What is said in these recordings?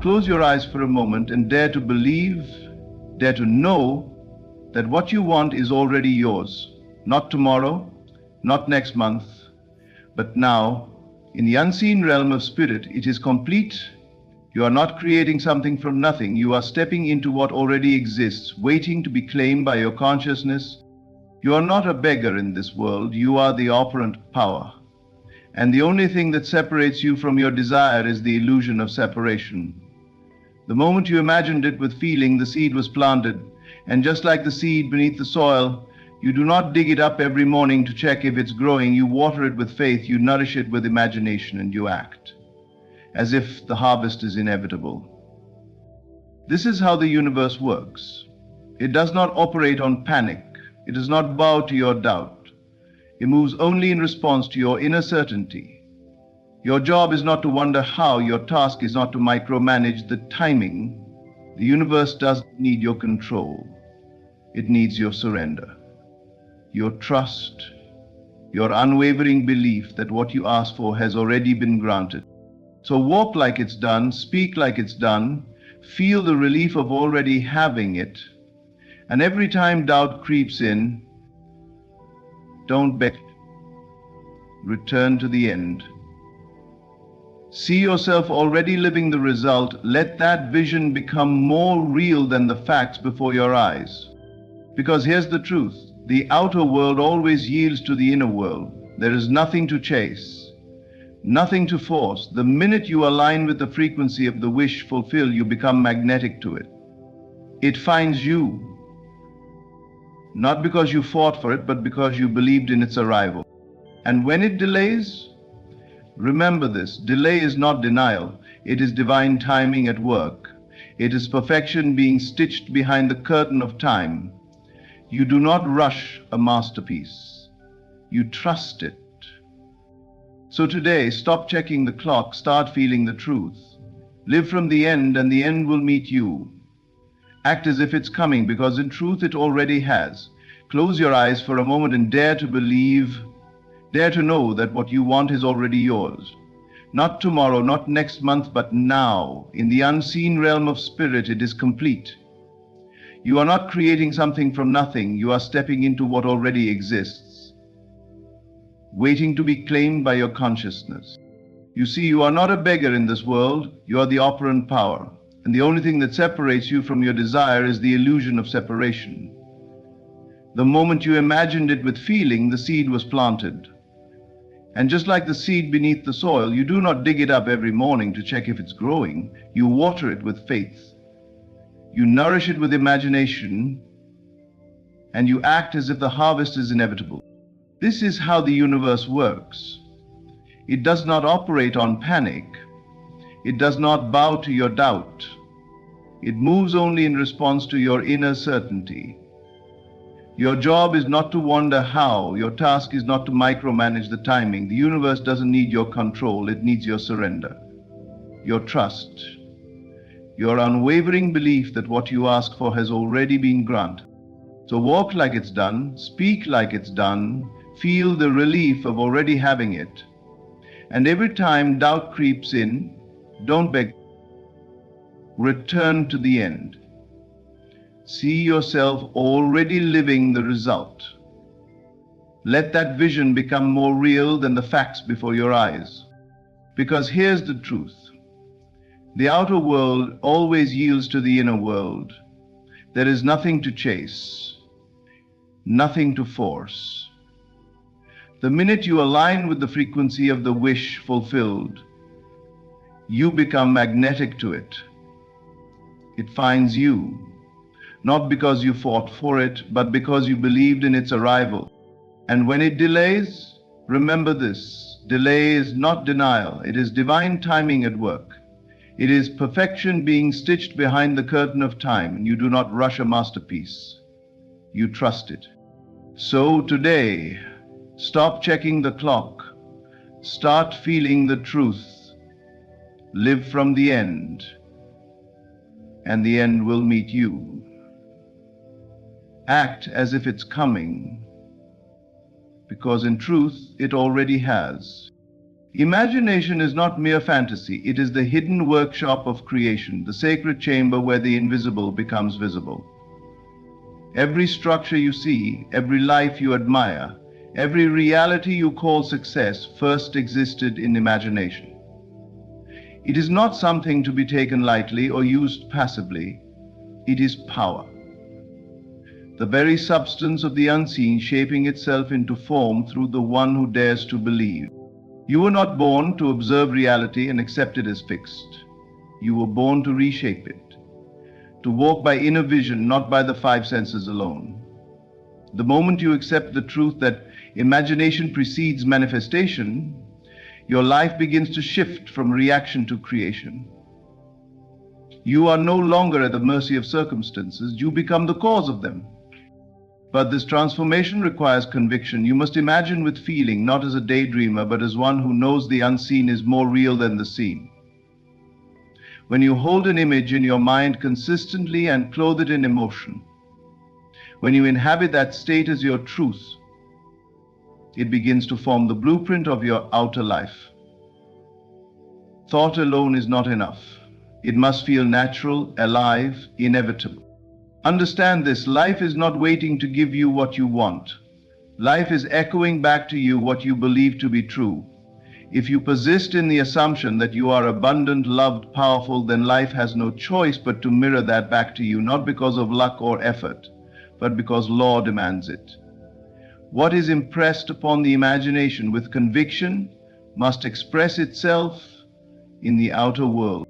close your eyes for a moment and dare to believe, dare to know that what you want is already yours. Not tomorrow, not next month, but now. In the unseen realm of spirit, it is complete. You are not creating something from nothing. You are stepping into what already exists, waiting to be claimed by your consciousness. You are not a beggar in this world. You are the operant power. And the only thing that separates you from your desire is the illusion of separation. The moment you imagined it with feeling, the seed was planted. And just like the seed beneath the soil, you do not dig it up every morning to check if it's growing. You water it with faith, you nourish it with imagination, and you act as if the harvest is inevitable. This is how the universe works. It does not operate on panic. It does not bow to your doubt. It moves only in response to your inner certainty. Your job is not to wonder how. Your task is not to micromanage the timing. The universe doesn't need your control. It needs your surrender, your trust, your unwavering belief that what you ask for has already been granted. So walk like it's done, speak like it's done, feel the relief of already having it. And every time doubt creeps in, don't beg. Return to the end. See yourself already living the result. Let that vision become more real than the facts before your eyes. Because here's the truth. The outer world always yields to the inner world. There is nothing to chase, nothing to force. The minute you align with the frequency of the wish fulfilled, you become magnetic to it. It finds you. Not because you fought for it, but because you believed in its arrival. And when it delays, remember this, delay is not denial. It is divine timing at work. It is perfection being stitched behind the curtain of time. You do not rush a masterpiece. You trust it. So today, stop checking the clock, start feeling the truth. Live from the end, and the end will meet you. Act as if it's coming, because in truth it already has. Close your eyes for a moment and dare to believe, dare to know that what you want is already yours. Not tomorrow, not next month, but now. In the unseen realm of spirit, it is complete. You are not creating something from nothing. You are stepping into what already exists, waiting to be claimed by your consciousness. You see, you are not a beggar in this world. You are the operant power. And the only thing that separates you from your desire is the illusion of separation. The moment you imagined it with feeling, the seed was planted. And just like the seed beneath the soil, you do not dig it up every morning to check if it's growing. You water it with faith. You nourish it with imagination, and you act as if the harvest is inevitable. This is how the universe works. It does not operate on panic. It does not bow to your doubt. It moves only in response to your inner certainty. Your job is not to wonder how. Your task is not to micromanage the timing. The universe doesn't need your control. It needs your surrender, your trust, your unwavering belief that what you ask for has already been granted. So walk like it's done, speak like it's done, feel the relief of already having it. And every time doubt creeps in, don't beg. Return to the end. See yourself already living the result. Let that vision become more real than the facts before your eyes. Because here's the truth. The outer world always yields to the inner world. There is nothing to chase, nothing to force. The minute you align with the frequency of the wish fulfilled, you become magnetic to it. It finds you, not because you fought for it, but because you believed in its arrival. And when it delays, remember this, delay is not denial. It is divine timing at work. It is perfection being stitched behind the curtain of time, and you do not rush a masterpiece. You trust it. So today, stop checking the clock. Start feeling the truth. Live from the end, and the end will meet you. Act as if it's coming, because in truth it already has. Imagination is not mere fantasy, it is the hidden workshop of creation, the sacred chamber where the invisible becomes visible. Every structure you see, every life you admire, every reality you call success first existed in imagination. It is not something to be taken lightly or used passively. It is power. The very substance of the unseen shaping itself into form through the one who dares to believe. You were not born to observe reality and accept it as fixed. You were born to reshape it, to walk by inner vision, not by the five senses alone. The moment you accept the truth that imagination precedes manifestation, your life begins to shift from reaction to creation. You are no longer at the mercy of circumstances, you become the cause of them. But this transformation requires conviction. You must imagine with feeling, not as a daydreamer, but as one who knows the unseen is more real than the seen. When you hold an image in your mind consistently and clothe it in emotion, when you inhabit that state as your truth, it begins to form the blueprint of your outer life. Thought alone is not enough. It must feel natural, alive, inevitable. Understand this, life is not waiting to give you what you want. Life is echoing back to you what you believe to be true. If you persist in the assumption that you are abundant, loved, powerful, then life has no choice but to mirror that back to you, not because of luck or effort, but because law demands it. What is impressed upon the imagination with conviction must express itself in the outer world.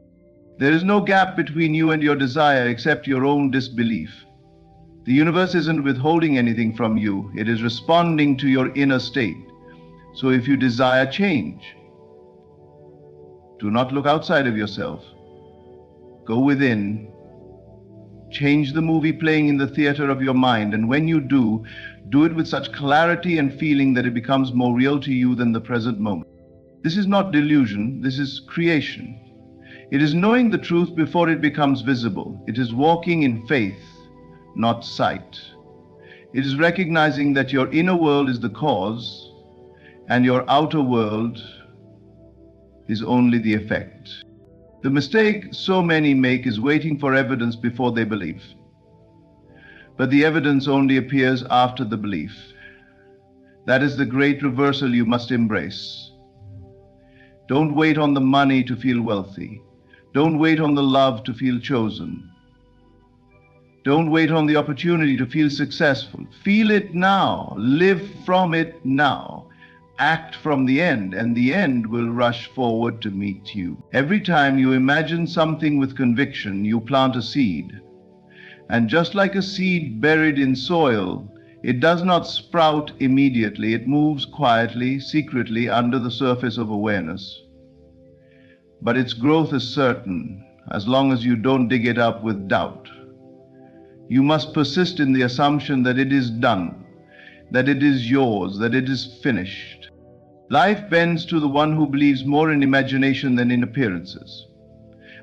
There is no gap between you and your desire except your own disbelief. The universe isn't withholding anything from you, it is responding to your inner state. So if you desire change, do not look outside of yourself. Go within. Change the movie playing in the theater of your mind, and when you do it with such clarity and feeling that it becomes more real to you than the present moment. This is not delusion, this is creation. It is knowing the truth before it becomes visible. It is walking in faith, not sight. It is recognizing that your inner world is the cause and your outer world is only the effect. The mistake so many make is waiting for evidence before they believe. But the evidence only appears after the belief. That is the great reversal you must embrace. Don't wait on the money to feel wealthy. Don't wait on the love to feel chosen. Don't wait on the opportunity to feel successful. Feel it now. Live from it now. Act from the end, and the end will rush forward to meet you. Every time you imagine something with conviction, you plant a seed. And just like a seed buried in soil, it does not sprout immediately. It moves quietly, secretly under the surface of awareness. But its growth is certain, as long as you don't dig it up with doubt. You must persist in the assumption that it is done, that it is yours, that it is finished. Life bends to the one who believes more in imagination than in appearances.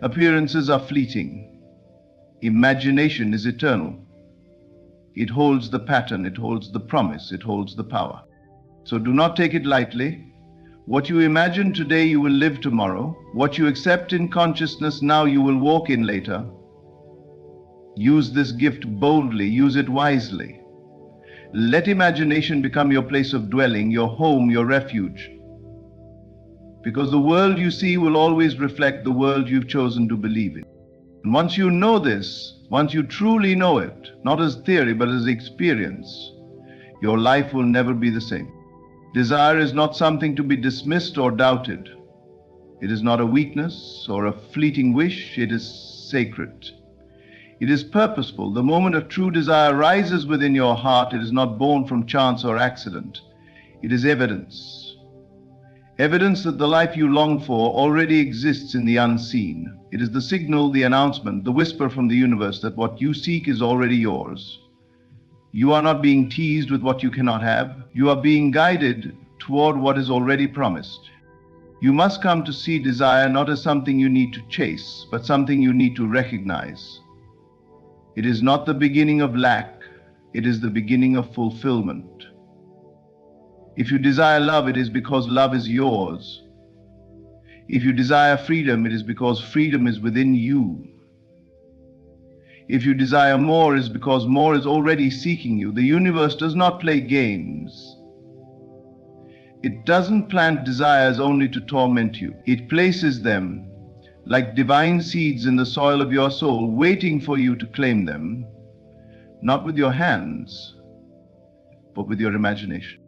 Appearances are fleeting. Imagination is eternal. It holds the pattern, it holds the promise, it holds the power. So do not take it lightly. What you imagine today, you will live tomorrow. What you accept in consciousness now, you will walk in later. Use this gift boldly, use it wisely. Let imagination become your place of dwelling, your home, your refuge. Because the world you see will always reflect the world you've chosen to believe in. And once you know this, once you truly know it, not as theory but as experience, your life will never be the same. Desire is not something to be dismissed or doubted. It is not a weakness or a fleeting wish, it is sacred. It is purposeful. The moment a true desire rises within your heart, it is not born from chance or accident. It is evidence. Evidence that the life you long for already exists in the unseen. It is the signal, the announcement, the whisper from the universe that what you seek is already yours. You are not being teased with what you cannot have. You are being guided toward what is already promised. You must come to see desire not as something you need to chase, but something you need to recognize. It is not the beginning of lack, it is the beginning of fulfillment. If you desire love, it is because love is yours. If you desire freedom, it is because freedom is within you. If you desire more, it is because more is already seeking you. The universe does not play games. It doesn't plant desires only to torment you. It places them like divine seeds in the soil of your soul, waiting for you to claim them, not with your hands, but with your imagination.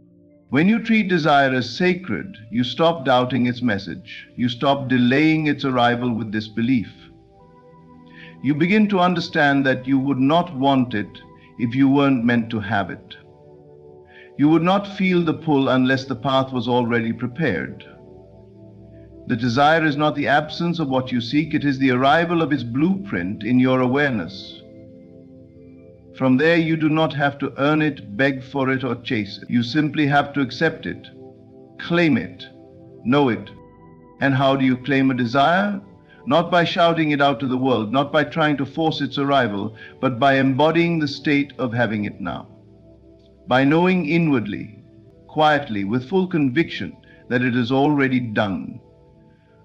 When you treat desire as sacred, you stop doubting its message. You stop delaying its arrival with disbelief. You begin to understand that you would not want it if you weren't meant to have it. You would not feel the pull unless the path was already prepared. The desire is not the absence of what you seek, it is the arrival of its blueprint in your awareness. From there, you do not have to earn it, beg for it, or chase it. You simply have to accept it, claim it, know it. And how do you claim a desire? Not by shouting it out to the world, not by trying to force its arrival, but by embodying the state of having it now. By knowing inwardly, quietly, with full conviction that it is already done.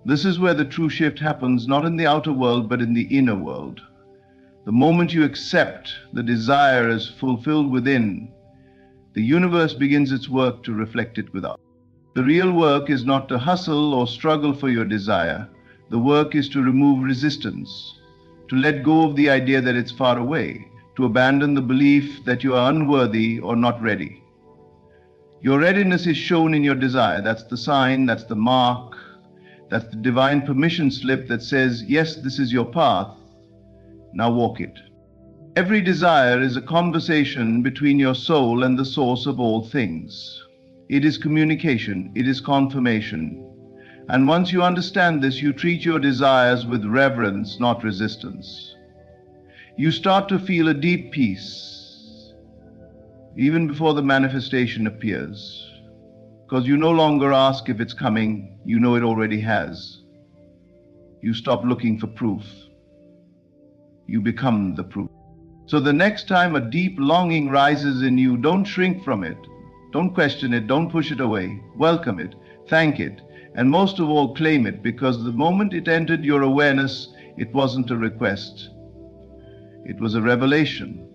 This is where the true shift happens, not in the outer world, but in the inner world. The moment you accept the desire as fulfilled within, the universe begins its work to reflect it without. The real work is not to hustle or struggle for your desire. The work is to remove resistance, to let go of the idea that it's far away, to abandon the belief that you are unworthy or not ready. Your readiness is shown in your desire. That's the sign, that's the mark, that's the divine permission slip that says, yes, this is your path. Now walk it. Every desire is a conversation between your soul and the source of all things. It is communication, it is confirmation. And once you understand this, you treat your desires with reverence, not resistance. You start to feel a deep peace, even before the manifestation appears, because you no longer ask if it's coming, you know it already has. You stop looking for proof. You become the proof. So the next time a deep longing rises in you, don't shrink from it. Don't question it. Don't push it away. Welcome it. Thank it. And most of all, claim it, because the moment it entered your awareness, it wasn't a request. It was a revelation,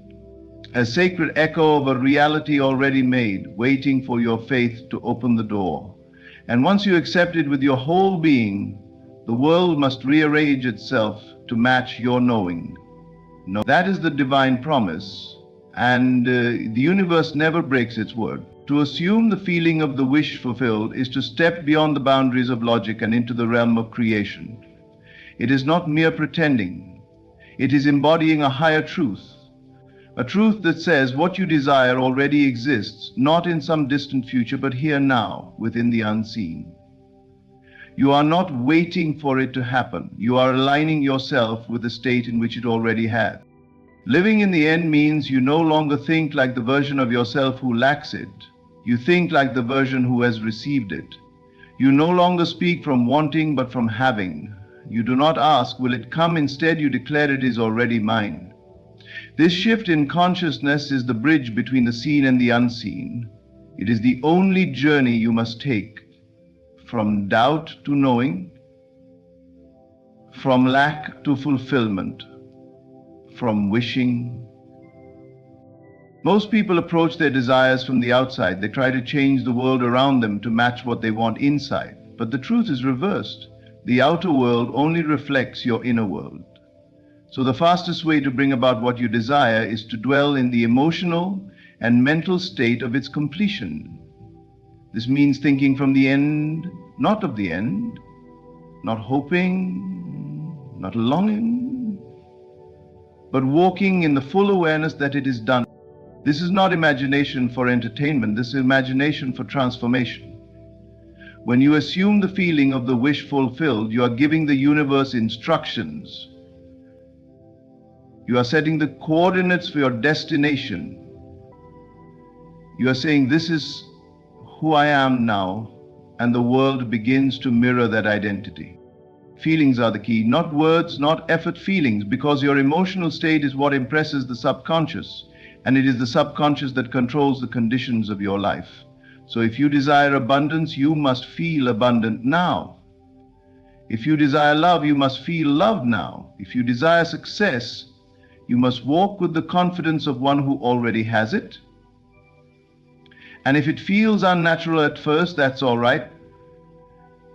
a sacred echo of a reality already made, waiting for your faith to open the door. And once you accept it with your whole being, the world must rearrange itself to match your knowing. No, that is the divine promise, and the universe never breaks its word. To assume the feeling of the wish fulfilled is to step beyond the boundaries of logic and into the realm of creation. It is not mere pretending. It is embodying a higher truth, a truth that says what you desire already exists, not in some distant future, but here now, within the unseen. You are not waiting for it to happen. You are aligning yourself with the state in which it already had. Living in the end means you no longer think like the version of yourself who lacks it. You think like the version who has received it. You no longer speak from wanting, but from having. You do not ask, will it come? Instead, you declare it is already mine. This shift in consciousness is the bridge between the seen and the unseen. It is the only journey you must take. From doubt to knowing, from lack to fulfillment, from wishing. Most people approach their desires from the outside. They try to change the world around them to match what they want inside. But the truth is reversed. The outer world only reflects your inner world. So the fastest way to bring about what you desire is to dwell in the emotional and mental state of its completion. This means thinking from the end, not of the end, not hoping, not longing, but walking in the full awareness that it is done. This is not imagination for entertainment, this is imagination for transformation. When you assume the feeling of the wish fulfilled, you are giving the universe instructions. You are setting the coordinates for your destination. You are saying, this is who I am now, and the world begins to mirror that identity. Feelings are the key, not words, not effort, feelings, because your emotional state is what impresses the subconscious, and it is the subconscious that controls the conditions of your life. So if you desire abundance, you must feel abundant now. If you desire love, you must feel love now. If you desire success, you must walk with the confidence of one who already has it. And if it feels unnatural at first, that's all right.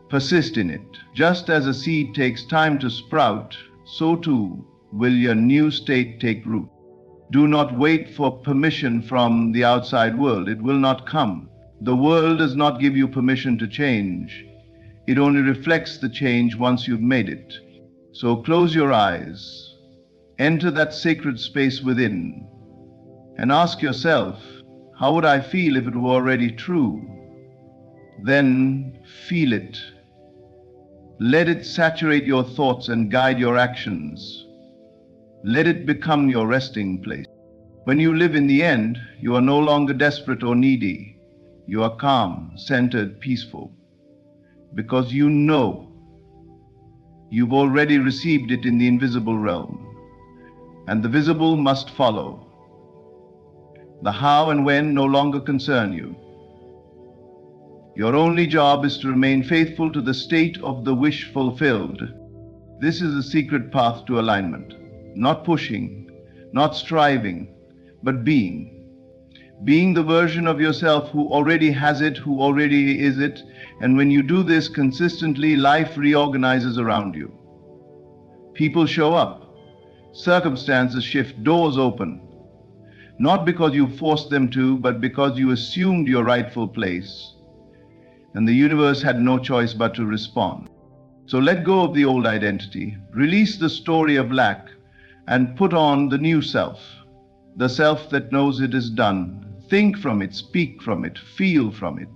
Persist in it. Just as a seed takes time to sprout, so too will your new state take root. Do not wait for permission from the outside world. It will not come. The world does not give you permission to change. It only reflects the change once you've made it. So close your eyes, enter that sacred space within, and ask yourself, how would I feel if it were already true? Then feel it. Let it saturate your thoughts and guide your actions. Let it become your resting place. When you live in the end, you are no longer desperate or needy. You are calm, centered, peaceful, because you know you've already received it in the invisible realm, and the visible must follow. The how and when no longer concern you. Your only job is to remain faithful to the state of the wish fulfilled. This is the secret path to alignment. Not pushing, not striving, but being. Being the version of yourself who already has it, who already is it. And when you do this consistently, life reorganizes around you. People show up. Circumstances shift, doors open. Not because you forced them to, but because you assumed your rightful place. And the universe had no choice but to respond. So let go of the old identity, release the story of lack, and put on the new self, the self that knows it is done. Think from it, speak from it, feel from it.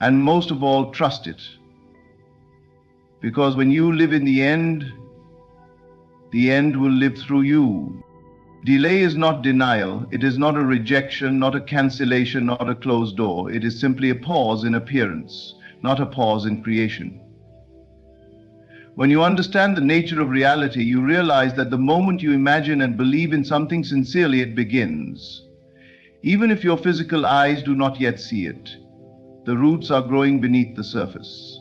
And most of all, trust it. Because when you live in the end will live through you. Delay is not denial. It is not a rejection, not a cancellation, not a closed door. It is simply a pause in appearance, not a pause in creation. When you understand the nature of reality, you realize that the moment you imagine and believe in something sincerely, it begins. Even if your physical eyes do not yet see it, the roots are growing beneath the surface.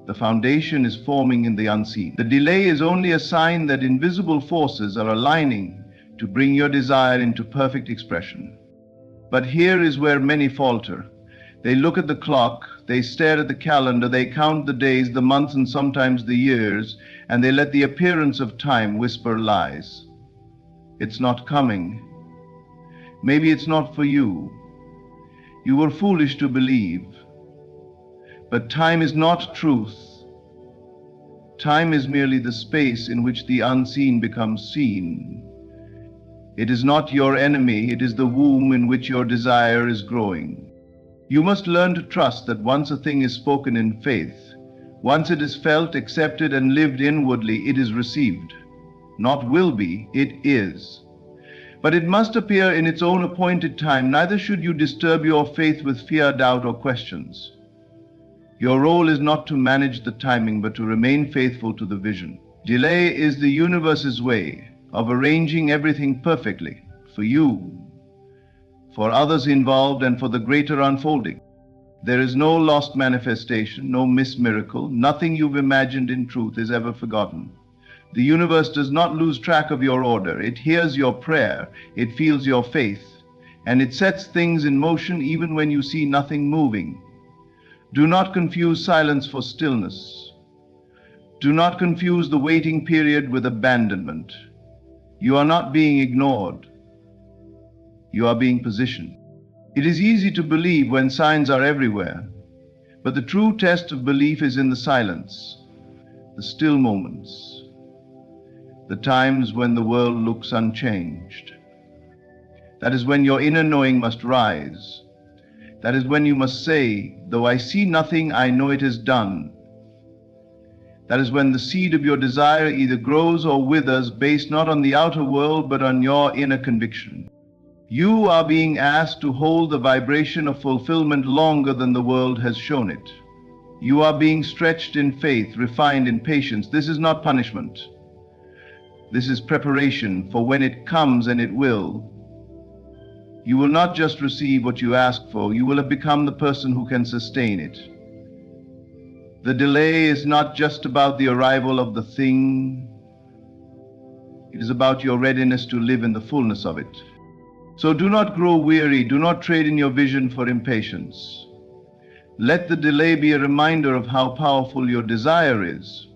The foundation is forming in the unseen. The delay is only a sign that invisible forces are aligning to bring your desire into perfect expression. But here is where many falter. They look at the clock, they stare at the calendar, they count the days, the months, and sometimes the years, and they let the appearance of time whisper lies. It's not coming. Maybe it's not for you. You were foolish to believe. But time is not truth. Time is merely the space in which the unseen becomes seen. It is not your enemy, it is the womb in which your desire is growing. You must learn to trust that once a thing is spoken in faith, once it is felt, accepted, and lived inwardly, it is received. Not will be, it is. But it must appear in its own appointed time. Neither should you disturb your faith with fear, doubt, or questions. Your role is not to manage the timing, but to remain faithful to the vision. Delay is the universe's way of arranging everything perfectly for you, for others involved, and for the greater unfolding. There is no lost manifestation, no missed miracle. Nothing you've imagined in truth is ever forgotten. The universe does not lose track of your order. It hears your prayer, it feels your faith, and it sets things in motion even when you see nothing moving. Do not confuse silence for stillness. Do not confuse the waiting period with abandonment. You are not being ignored. You are being positioned. It is easy to believe when signs are everywhere, but the true test of belief is in the silence, the still moments, the times when the world looks unchanged. That is when your inner knowing must rise. That is when you must say, though I see nothing, I know it is done. That is when the seed of your desire either grows or withers, based not on the outer world, but on your inner conviction. You are being asked to hold the vibration of fulfillment longer than the world has shown it. You are being stretched in faith, refined in patience. This is not punishment. This is preparation for when it comes, and it will. You will not just receive what you ask for, you will have become the person who can sustain it. The delay is not just about the arrival of the thing, it is about your readiness to live in the fullness of it. So do not grow weary, do not trade in your vision for impatience. Let the delay be a reminder of how powerful your desire is.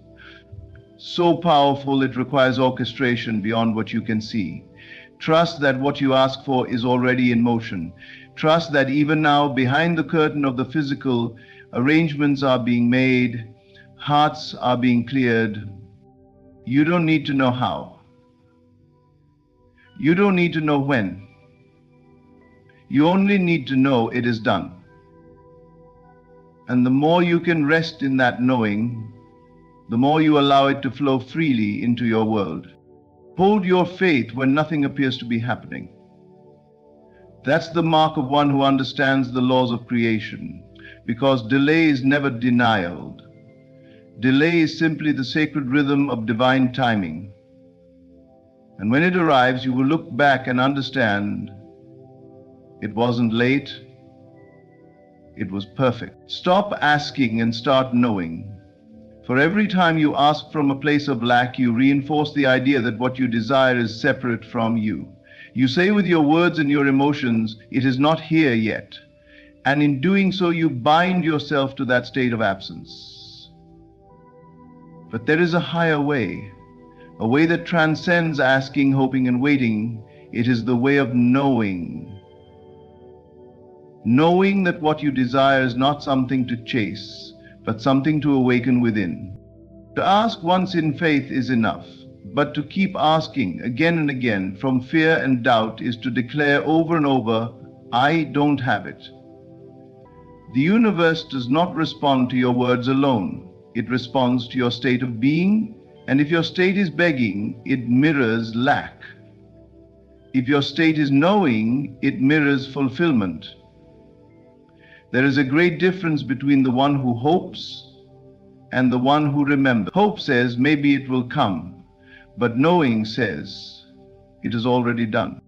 So powerful it requires orchestration beyond what you can see. Trust that what you ask for is already in motion. Trust that even now, behind the curtain of the physical, arrangements are being made, hearts are being cleared. You don't need to know how. You don't need to know when. You only need to know it is done. And the more you can rest in that knowing, the more you allow it to flow freely into your world. Hold your faith when nothing appears to be happening. That's the mark of one who understands the laws of creation, because delay is never denial. Delay is simply the sacred rhythm of divine timing. And when it arrives, you will look back and understand it wasn't late, it was perfect. Stop asking and start knowing. For every time you ask from a place of lack, you reinforce the idea that what you desire is separate from you. You say with your words and your emotions, it is not here yet. And in doing so, you bind yourself to that state of absence. But there is a higher way, a way that transcends asking, hoping, and waiting. It is the way of knowing. Knowing that what you desire is not something to chase, but something to awaken within. To ask once in faith is enough, but to keep asking again and again from fear and doubt is to declare over and over, I don't have it. The universe does not respond to your words alone. It responds to your state of being, and if your state is begging, it mirrors lack. If your state is knowing, it mirrors fulfillment. There is a great difference between the one who hopes and the one who remembers. Hope says, maybe it will come, but knowing says, it is already done.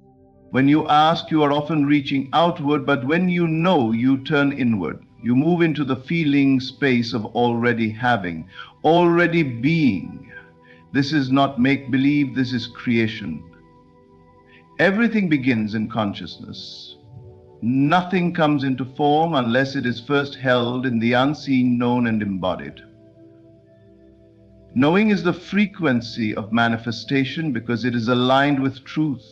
When you ask, you are often reaching outward, but when you know, you turn inward. You move into the feeling space of already having, already being. This is not make-believe, this is creation. Everything begins in consciousness. Nothing comes into form unless it is first held in the unseen, known, and embodied. Knowing is the frequency of manifestation because it is aligned with truth.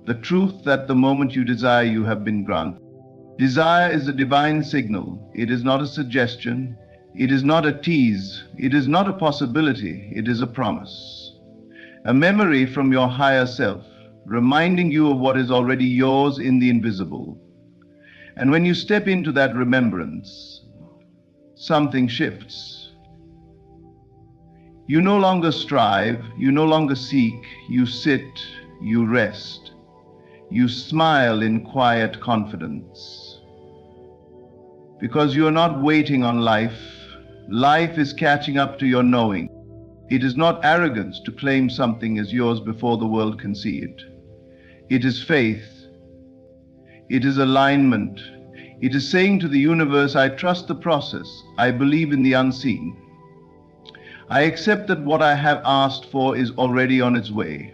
The truth that the moment you desire, you have been granted. Desire is a divine signal. It is not a suggestion. It is not a tease. It is not a possibility. It is a promise. A memory from your higher self, reminding you of what is already yours in the invisible. And when you step into that remembrance, something shifts. You no longer strive, you no longer seek, you sit, you rest. You smile in quiet confidence. Because you are not waiting on life. Life is catching up to your knowing. It is not arrogance to claim something as yours before the world can see it. It is faith. It is alignment. It is saying to the universe, I trust the process. I believe in the unseen. I accept that what I have asked for is already on its way.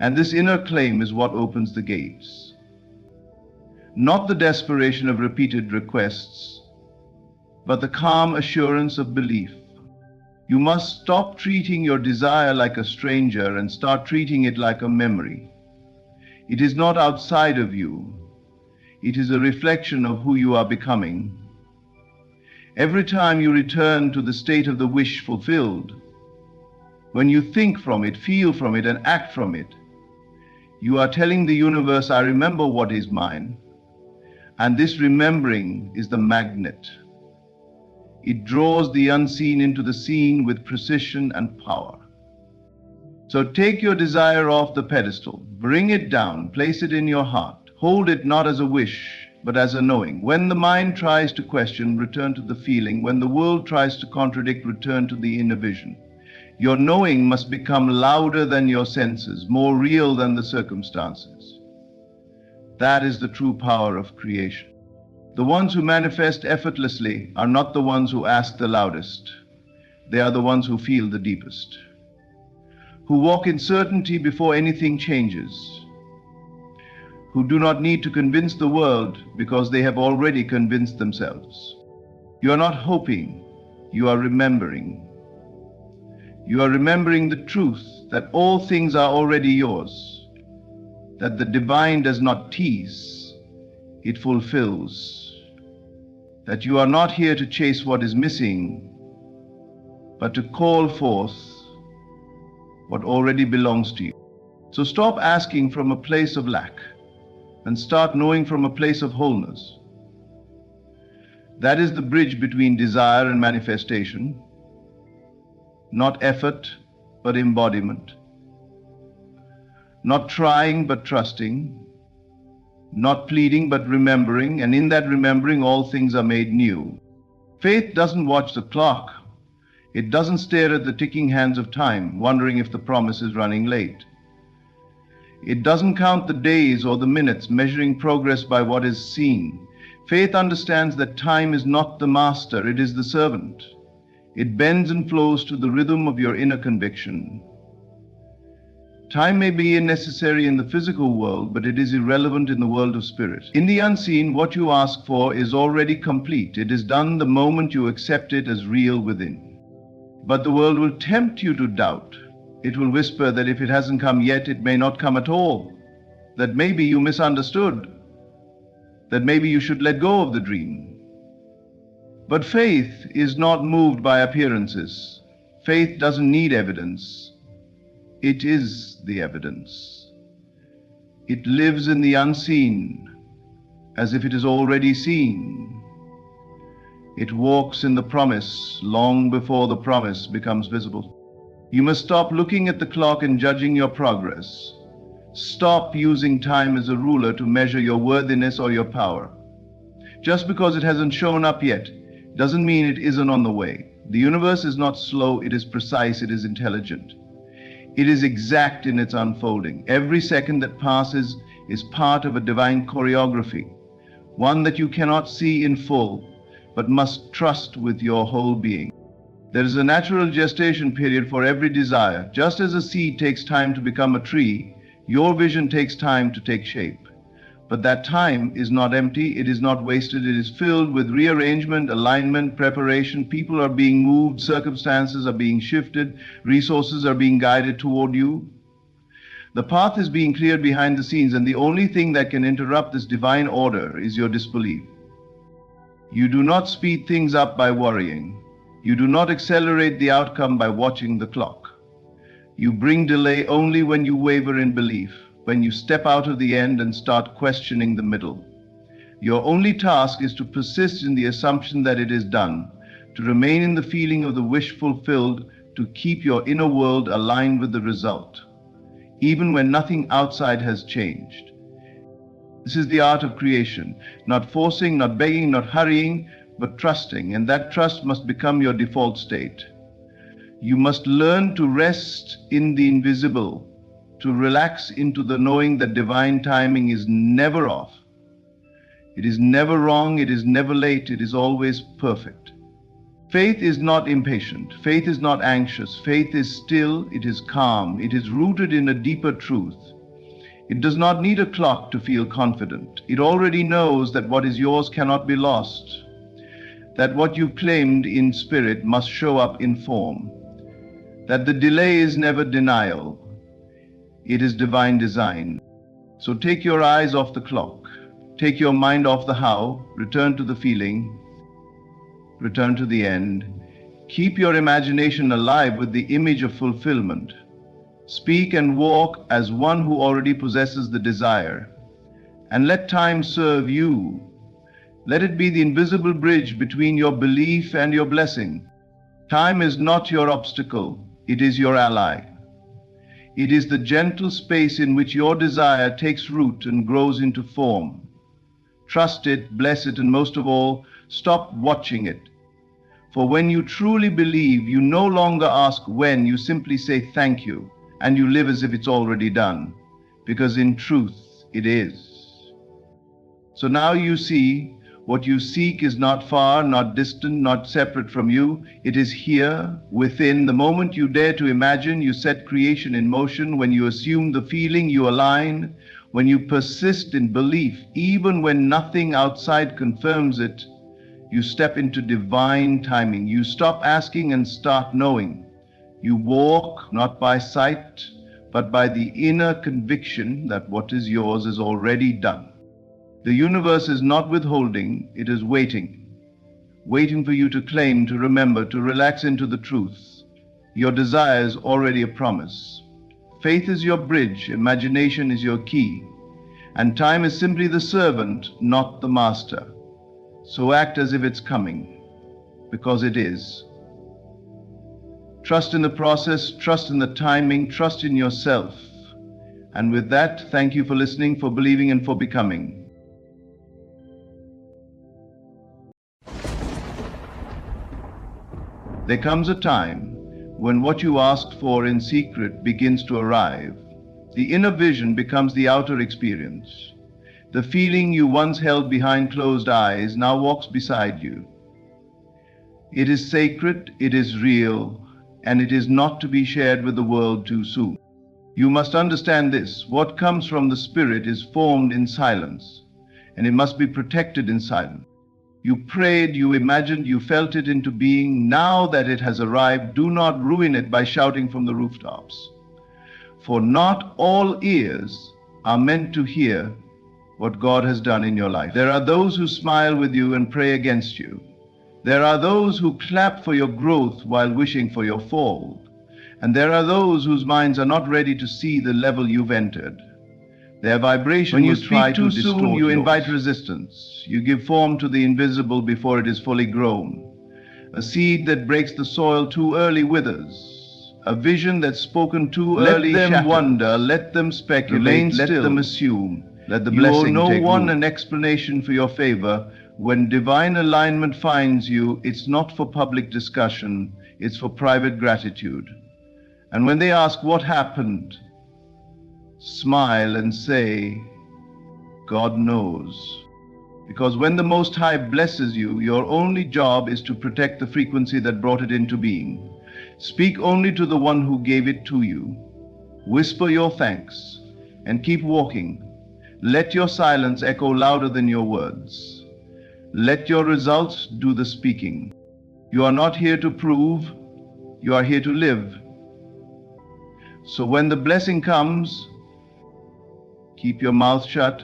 And this inner claim is what opens the gates. Not the desperation of repeated requests, but the calm assurance of belief. You must stop treating your desire like a stranger and start treating it like a memory. It is not outside of you. It is a reflection of who you are becoming. Every time you return to the state of the wish fulfilled, when you think from it, feel from it, and act from it, you are telling the universe, I remember what is mine. And this remembering is the magnet. It draws the unseen into the seen with precision and power. So take your desire off the pedestal, bring it down, place it in your heart. Hold it not as a wish, but as a knowing. When the mind tries to question, return to the feeling. When the world tries to contradict, return to the inner vision. Your knowing must become louder than your senses, more real than the circumstances. That is the true power of creation. The ones who manifest effortlessly are not the ones who ask the loudest. They are the ones who feel the deepest, who walk in certainty before anything changes, who do not need to convince the world because they have already convinced themselves. You are not hoping, you are remembering. You are remembering the truth that all things are already yours, that the divine does not tease, it fulfills, that you are not here to chase what is missing, but to call forth what already belongs to you. So stop asking from a place of lack and start knowing from a place of wholeness. That is the bridge between desire and manifestation, not effort but embodiment, not trying but trusting, not pleading but remembering, and in that remembering all things are made new. Faith doesn't watch the clock. It doesn't stare at the ticking hands of time, wondering if the promise is running late. It doesn't count the days or the minutes, measuring progress by what is seen. Faith understands that time is not the master, it is the servant. It bends and flows to the rhythm of your inner conviction. Time may be necessary in the physical world, but it is irrelevant in the world of spirit. In the unseen, what you ask for is already complete. It is done the moment you accept it as real within. But the world will tempt you to doubt. It will whisper that if it hasn't come yet, it may not come at all, that maybe you misunderstood, that maybe you should let go of the dream. But faith is not moved by appearances. Faith doesn't need evidence. It is the evidence. It lives in the unseen, as if it is already seen. It walks in the promise long before the promise becomes visible. You must stop looking at the clock and judging your progress. Stop using time as a ruler to measure your worthiness or your power. Just because it hasn't shown up yet doesn't mean it isn't on the way. The universe is not slow, it is precise, it is intelligent. It is exact in its unfolding. Every second that passes is part of a divine choreography, one that you cannot see in full, but must trust with your whole being. There is a natural gestation period for every desire. Just as a seed takes time to become a tree, your vision takes time to take shape. But that time is not empty, it is not wasted, it is filled with rearrangement, alignment, preparation. People are being moved, circumstances are being shifted, resources are being guided toward you. The path is being cleared behind the scenes, and the only thing that can interrupt this divine order is your disbelief. You do not speed things up by worrying. You do not accelerate the outcome by watching the clock. You bring delay only when you waver in belief, when you step out of the end and start questioning the middle. Your only task is to persist in the assumption that it is done, to remain in the feeling of the wish fulfilled, to keep your inner world aligned with the result, even when nothing outside has changed. This is the art of creation, not forcing, not begging, not hurrying, but trusting, and that trust must become your default state. You must learn to rest in the invisible, to relax into the knowing that divine timing is never off. It is never wrong, it is never late, it is always perfect. Faith is not impatient, faith is not anxious, faith is still, it is calm, it is rooted in a deeper truth. It does not need a clock to feel confident. It already knows that what is yours cannot be lost, that what you claimed in spirit must show up in form, that the delay is never denial, it is divine design. So take your eyes off the clock, take your mind off the how, return to the feeling, return to the end. Keep your imagination alive with the image of fulfillment. Speak and walk as one who already possesses the desire. And let time serve you. Let it be the invisible bridge between your belief and your blessing. Time is not your obstacle, it is your ally. It is the gentle space in which your desire takes root and grows into form. Trust it, bless it, and most of all, stop watching it. For when you truly believe, you no longer ask when, you simply say thank you, and you live as if it's already done, because in truth, it is. So now you see What you seek is not far, not distant, not separate from you. It is here, within. The moment you dare to imagine, you set creation in motion. When you assume the feeling, you align. When you persist in belief, even when nothing outside confirms it, you step into divine timing. You stop asking and start knowing. You walk not by sight, but by the inner conviction that what is yours is already done. The universe is not withholding, it is waiting. Waiting for you to claim, to remember, to relax into the truth. Your desire is already a promise. Faith is your bridge, imagination is your key, and time is simply the servant, not the master. So act as if it's coming, because it is. Trust in the process, trust in the timing, trust in yourself. And with that, thank you for listening, for believing, and for becoming. There comes a time when what you asked for in secret begins to arrive. The inner vision becomes the outer experience. The feeling you once held behind closed eyes now walks beside you. It is sacred, it is real, and it is not to be shared with the world too soon. You must understand this: what comes from the spirit is formed in silence, and it must be protected in silence. You prayed, you imagined, you felt it into being. Now that it has arrived, do not ruin it by shouting from the rooftops. For not all ears are meant to hear what God has done in your life. There are those who smile with you and pray against you. There are those who clap for your growth while wishing for your fall. And there are those whose minds are not ready to see the level you've entered. Their vibration When you will try speak to too soon, distort you yours. invite Resistance. You give form to the invisible before it is fully grown. A seed that breaks the soil too early withers. A vision that's spoken too early Let them shatters. wonder, Let them speculate, Remain let still. them assume. Let the You owe blessing no take one root. an explanation for your favor. When divine alignment finds you, it's not for public discussion, it's for private gratitude. And when they ask what happened, smile and say, God knows. Because when the Most High blesses you, your only job is to protect the frequency that brought it into being. Speak only to the one who gave it to you. Whisper your thanks and keep walking. Let your silence echo louder than your words. Let your results do the speaking. You are not here to prove, you are here to live. So when the blessing comes, keep your mouth shut.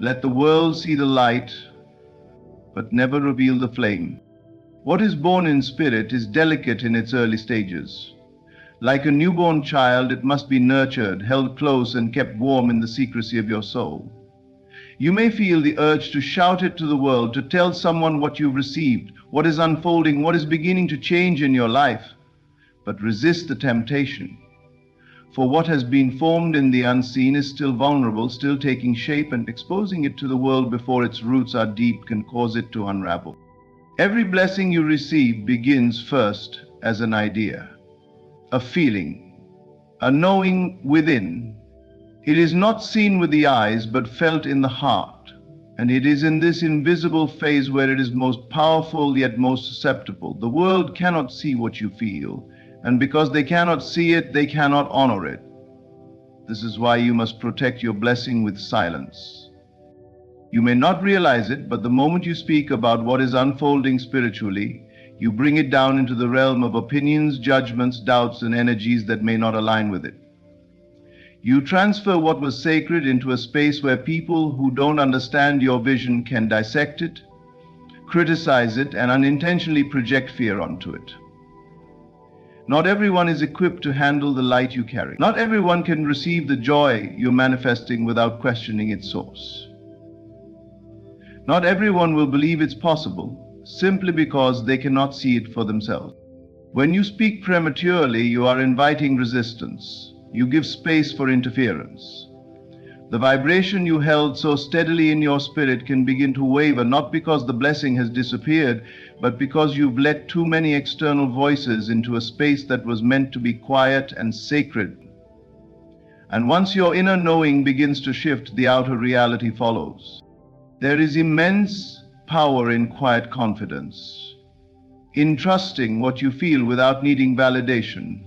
Let the world see the light, but never reveal the flame. What is born in spirit is delicate in its early stages. Like a newborn child, it must be nurtured, held close, and kept warm in the secrecy of your soul. You may feel the urge to shout it to the world, to tell someone what you've received, what is unfolding, what is beginning to change in your life, but resist the temptation. For what has been formed in the unseen is still vulnerable, still taking shape, and exposing it to the world before its roots are deep can cause it to unravel. Every blessing you receive begins first as an idea, a feeling, a knowing within. It is not seen with the eyes, but felt in the heart. And it is in this invisible phase where it is most powerful yet most susceptible. The world cannot see what you feel, and because they cannot see it, they cannot honor it. This is why you must protect your blessing with silence. You may not realize it, but the moment you speak about what is unfolding spiritually, you bring it down into the realm of opinions, judgments, doubts, and energies that may not align with it. You transfer what was sacred into a space where people who don't understand your vision can dissect it, criticize it, and unintentionally project fear onto it. Not everyone is equipped to handle the light you carry. Not everyone can receive the joy you're manifesting without questioning its source. Not everyone will believe it's possible simply because they cannot see it for themselves. When you speak prematurely, you are inviting resistance. You give space for interference. The vibration you held so steadily in your spirit can begin to waver, not because the blessing has disappeared, but because you've let too many external voices into a space that was meant to be quiet and sacred. And once your inner knowing begins to shift, the outer reality follows. There is immense power in quiet confidence, in trusting what you feel without needing validation,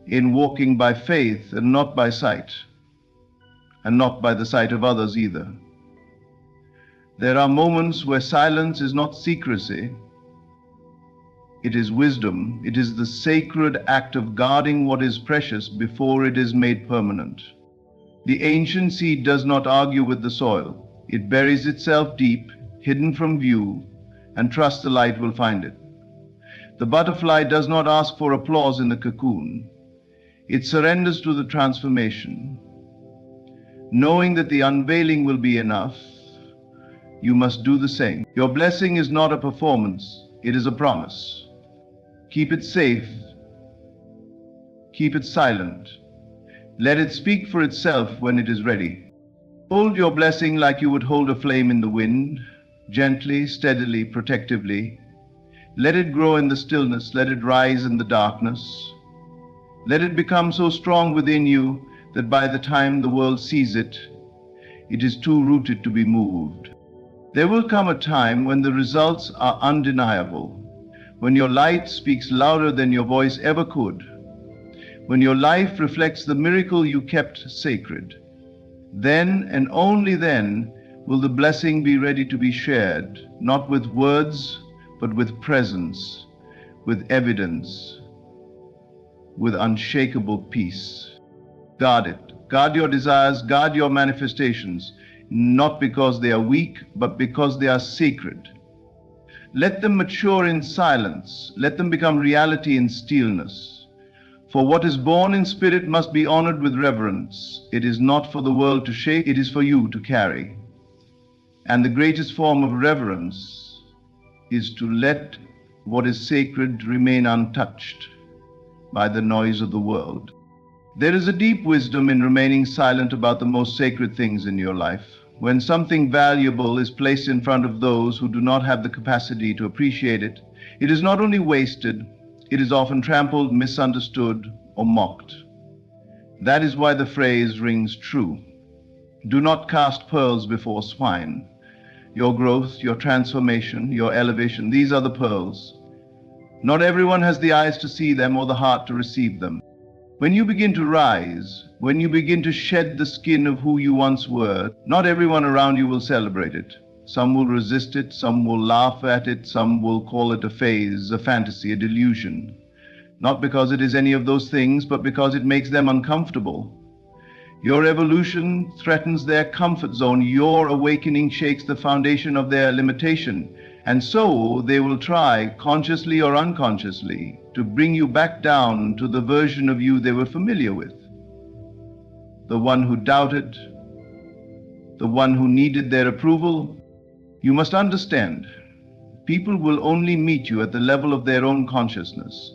in walking by faith and not by sight, and not by the sight of others either. There are moments where silence is not secrecy, it is wisdom. It is the sacred act of guarding what is precious before it is made permanent. The ancient seed does not argue with the soil. It buries itself deep, hidden from view, and trusts the light will find it. The butterfly does not ask for applause in the cocoon. It surrenders to the transformation. Knowing that the unveiling will be enough, you must do the same. Your blessing is not a performance, it is a promise. Keep it safe. Keep it silent. Let it speak for itself when it is ready. Hold your blessing like you would hold a flame in the wind, gently, steadily, protectively. Let it grow in the stillness. Let it rise in the darkness. Let it become so strong within you that by the time the world sees it, it is too rooted to be moved. There will come a time when the results are undeniable, when your light speaks louder than your voice ever could, when your life reflects the miracle you kept sacred. Then and only then will the blessing be ready to be shared, not with words, but with presence, with evidence, with unshakable peace. Guard it. Guard your desires, guard your manifestations, not because they are weak, but because they are sacred. Let them mature in silence. Let them become reality in stillness. For what is born in spirit must be honored with reverence. It is not for the world to shake, it is for you to carry. And the greatest form of reverence is to let what is sacred remain untouched by the noise of the world. There is a deep wisdom in remaining silent about the most sacred things in your life. When something valuable is placed in front of those who do not have the capacity to appreciate it, it is not only wasted, it is often trampled, misunderstood, or mocked. That is why the phrase rings true. Do not cast pearls before swine. Your growth, your transformation, your elevation, these are the pearls. Not everyone has the eyes to see them or the heart to receive them. When you begin to rise, when you begin to shed the skin of who you once were, not everyone around you will celebrate it. Some will resist it, some will laugh at it, some will call it a phase, a fantasy, a delusion. Not because it is any of those things, but because it makes them uncomfortable. Your evolution threatens their comfort zone. Your awakening shakes the foundation of their limitation. And so they will try, consciously or unconsciously, to bring you back down to the version of you they were familiar with. The one who doubted, the one who needed their approval. You must understand, people will only meet you at the level of their own consciousness.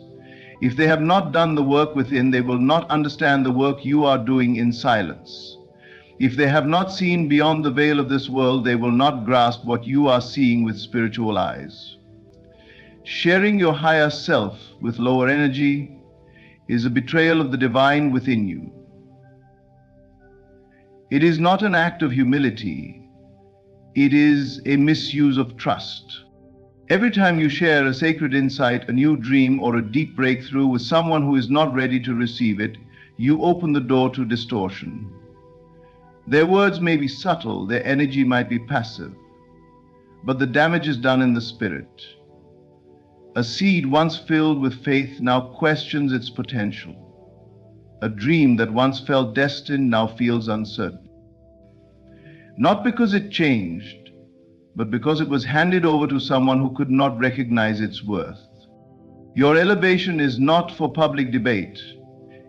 If they have not done the work within, they will not understand the work you are doing in silence. If they have not seen beyond the veil of this world, they will not grasp what you are seeing with spiritual eyes. Sharing your higher self with lower energy is a betrayal of the divine within you. It is not an act of humility. It is a misuse of trust. Every time you share a sacred insight, a new dream, or a deep breakthrough with someone who is not ready to receive it, you open the door to distortion. Their words may be subtle, their energy might be passive, but the damage is done in the spirit. A seed once filled with faith now questions its potential. A dream that once felt destined now feels uncertain. Not because it changed, but because it was handed over to someone who could not recognize its worth. Your elevation is not for public debate.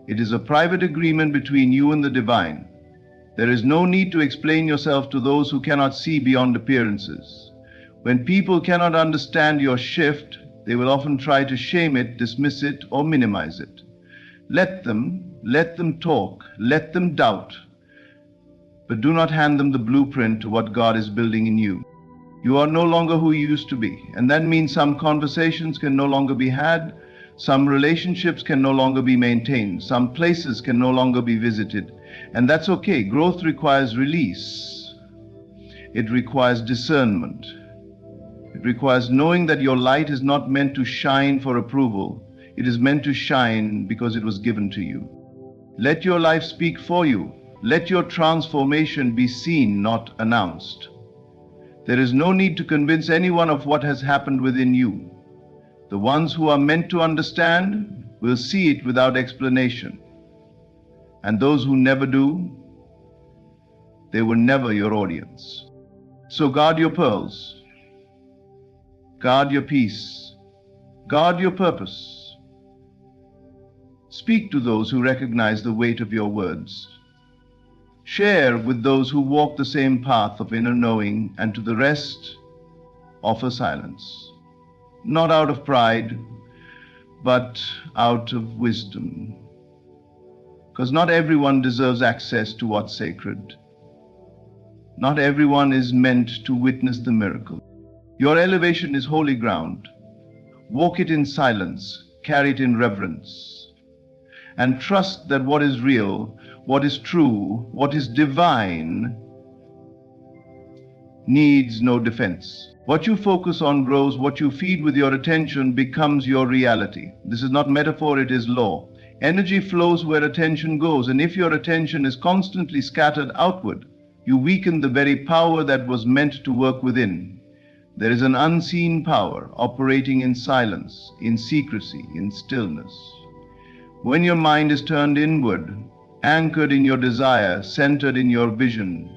It is a private agreement between you and the divine. There is no need to explain yourself to those who cannot see beyond appearances. When people cannot understand your shift, they will often try to shame it, dismiss it, or minimize it. Let them talk, let them doubt, but do not hand them the blueprint to what God is building in you. You are no longer who you used to be, and that means some conversations can no longer be had, some relationships can no longer be maintained, some places can no longer be visited, and that's okay. Growth requires release. It requires discernment. It requires knowing that your light is not meant to shine for approval. It is meant to shine because it was given to you. Let your life speak for you. Let your transformation be seen, not announced. There is no need to convince anyone of what has happened within you. The ones who are meant to understand will see it without explanation. And those who never do, they were never your audience. So guard your pearls. Guard your peace. Guard your purpose. Speak to those who recognize the weight of your words. Share with those who walk the same path of inner knowing, and to the rest, offer silence. Not out of pride, but out of wisdom. Because not everyone deserves access to what's sacred. Not everyone is meant to witness the miracle. Your elevation is holy ground. Walk it in silence, carry it in reverence, and trust that what is real, what is true, what is divine, needs no defense. What you focus on grows. What you feed with your attention becomes your reality. This is not metaphor, it is law. Energy flows where attention goes, and if your attention is constantly scattered outward, you weaken the very power that was meant to work within. There is an unseen power operating in silence, in secrecy, in stillness. When your mind is turned inward, anchored in your desire, centered in your vision,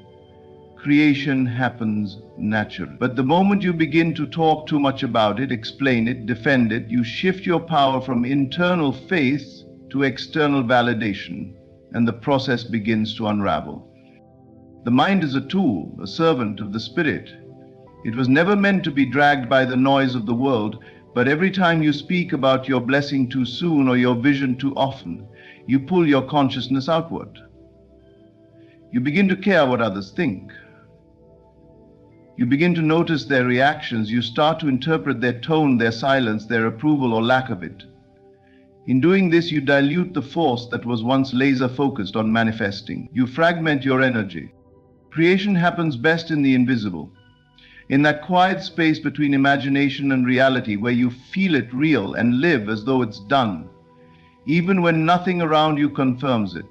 creation happens naturally. But the moment you begin to talk too much about it, explain it, defend it, you shift your power from internal faith to external validation, and the process begins to unravel. The mind is a tool, a servant of the spirit. It was never meant to be dragged by the noise of the world, but every time you speak about your blessing too soon or your vision too often, you pull your consciousness outward. You begin to care what others think. You begin to notice their reactions. You start to interpret their tone, their silence, their approval or lack of it. In doing this, you dilute the force that was once laser-focused on manifesting. You fragment your energy. Creation happens best in the invisible, in that quiet space between imagination and reality where you feel it real and live as though it's done, even when nothing around you confirms it.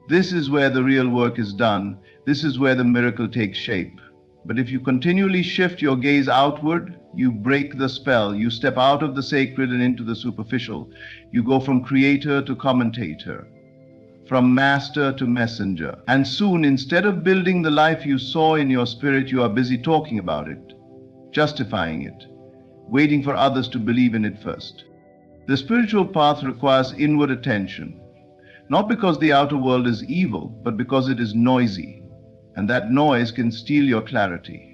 This is where the real work is done. This is where the miracle takes shape. But if you continually shift your gaze outward, you break the spell. You step out of the sacred and into the superficial. You go from creator to commentator, from master to messenger. And soon, instead of building the life you saw in your spirit, you are busy talking about it, justifying it, waiting for others to believe in it first. The spiritual path requires inward attention, not because the outer world is evil, but because it is noisy, and that noise can steal your clarity.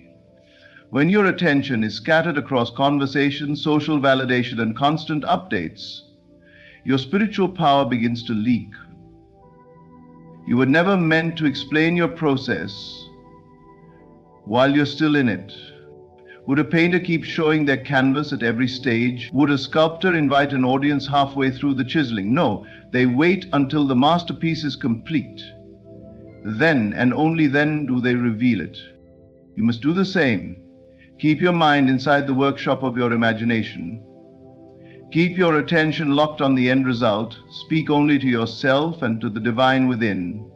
When your attention is scattered across conversation, social validation, and constant updates, your spiritual power begins to leak. You were never meant to explain your process while you're still in it. Would a painter keep showing their canvas at every stage? Would a sculptor invite an audience halfway through the chiseling? No, they wait until the masterpiece is complete. Then and only then do they reveal it. You must do the same. Keep your mind inside the workshop of your imagination. Keep your attention locked on the end result. Speak only to yourself and to the divine within.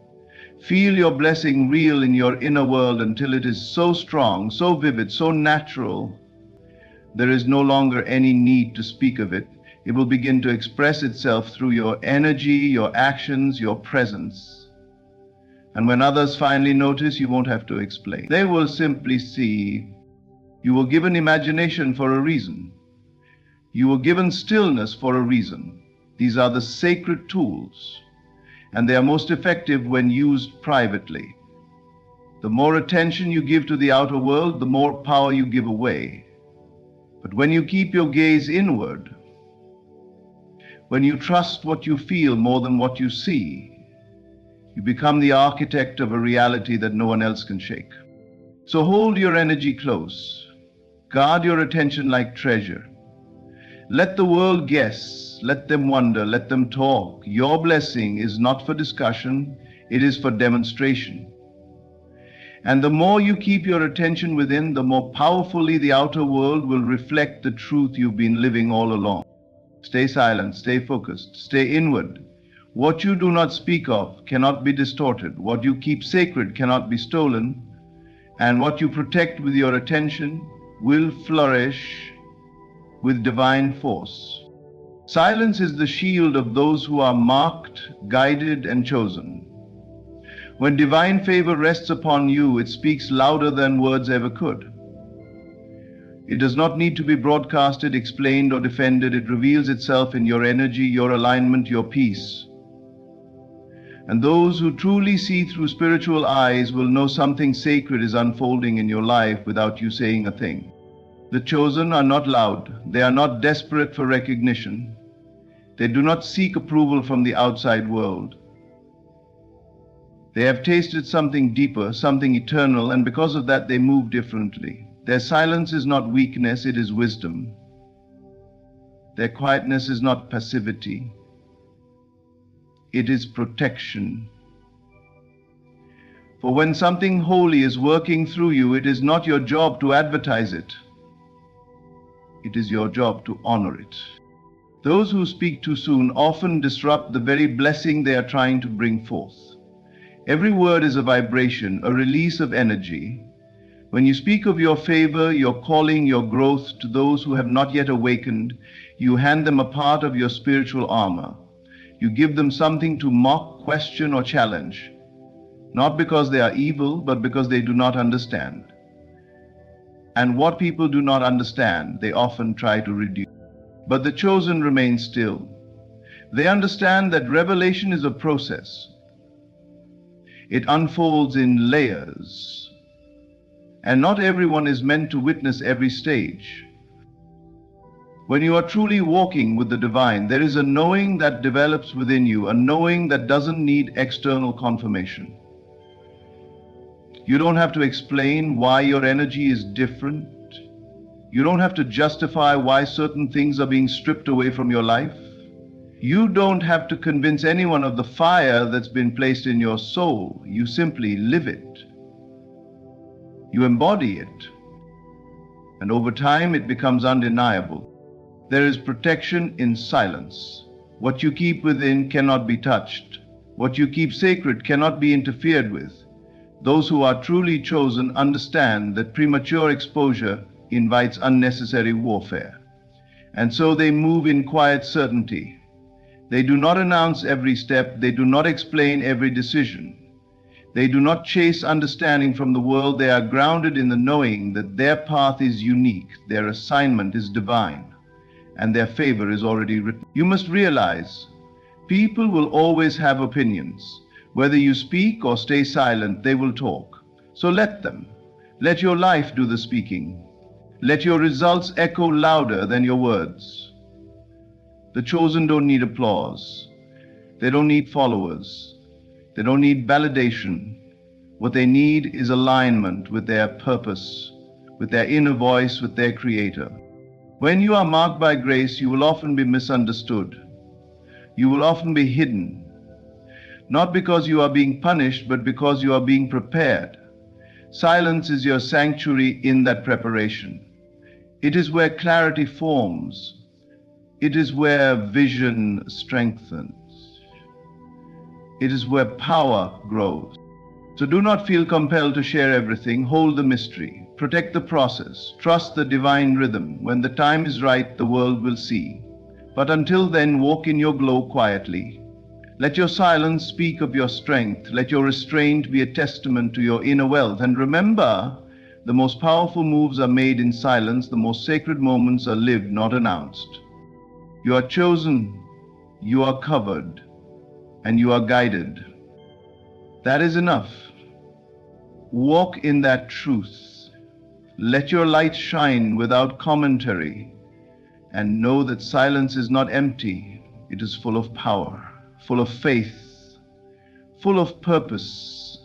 Feel your blessing real in your inner world until it is so strong, so vivid, so natural, there is no longer any need to speak of it. It will begin to express itself through your energy, your actions, your presence. And when others finally notice, you won't have to explain. They will simply see you were given imagination for a reason. You were given stillness for a reason. These are the sacred tools, and they are most effective when used privately. The more attention you give to the outer world, the more power you give away. But when you keep your gaze inward, when you trust what you feel more than what you see, you become the architect of a reality that no one else can shake. So hold your energy close. Guard your attention like treasure. Let the world guess, let them wonder, let them talk. Your blessing is not for discussion, it is for demonstration. And the more you keep your attention within, the more powerfully the outer world will reflect the truth you've been living all along. Stay silent, stay focused, stay inward. What you do not speak of cannot be distorted. What you keep sacred cannot be stolen. And what you protect with your attention will flourish with divine force. Silence is the shield of those who are marked, guided, and chosen. When divine favor rests upon you, it speaks louder than words ever could. It does not need to be broadcasted, explained, or defended. It reveals itself in your energy, your alignment, your peace. And those who truly see through spiritual eyes will know something sacred is unfolding in your life without you saying a thing. The chosen are not loud. They are not desperate for recognition. They do not seek approval from the outside world. They have tasted something deeper, something eternal, and because of that they move differently. Their silence is not weakness, it is wisdom. Their quietness is not passivity, it is protection. For when something holy is working through you, it is not your job to advertise it. It is your job to honor it. Those who speak too soon often disrupt the very blessing they are trying to bring forth. Every word is a vibration, a release of energy. When you speak of your favor, your calling, your growth to those who have not yet awakened, you hand them a part of your spiritual armor. You give them something to mock, question, or challenge, not because they are evil, but because they do not understand. And what people do not understand, they often try to reduce. But the chosen remain still. They understand that revelation is a process. It unfolds in layers. And not everyone is meant to witness every stage. When you are truly walking with the divine, there is a knowing that develops within you, a knowing that doesn't need external confirmation. You don't have to explain why your energy is different. You don't have to justify why certain things are being stripped away from your life. You don't have to convince anyone of the fire that's been placed in your soul. You simply live it. You embody it. And over time, it becomes undeniable. There is protection in silence. What you keep within cannot be touched. What you keep sacred cannot be interfered with. Those who are truly chosen understand that premature exposure invites unnecessary warfare. And so they move in quiet certainty. They do not announce every step. They do not explain every decision. They do not chase understanding from the world. They are grounded in the knowing that their path is unique, their assignment is divine, and their favor is already written. You must realize, people will always have opinions. Whether you speak or stay silent, they will talk. So let them. Let your life do the speaking. Let your results echo louder than your words. The chosen don't need applause. They don't need followers. They don't need validation. What they need is alignment with their purpose, with their inner voice, with their Creator. When you are marked by grace, you will often be misunderstood. You will often be hidden. Not because you are being punished, but because you are being prepared. Silence is your sanctuary in that preparation. It is where clarity forms. It is where vision strengthens. It is where power grows. So do not feel compelled to share everything. Hold the mystery. Protect the process. Trust the divine rhythm. When the time is right, the world will see. But until then, walk in your glow quietly. Let your silence speak of your strength. Let your restraint be a testament to your inner wealth. And remember, the most powerful moves are made in silence. The most sacred moments are lived, not announced. You are chosen, you are covered, and you are guided. That is enough. Walk in that truth. Let your light shine without commentary, and know that silence is not empty. It is full of power, full of faith, full of purpose.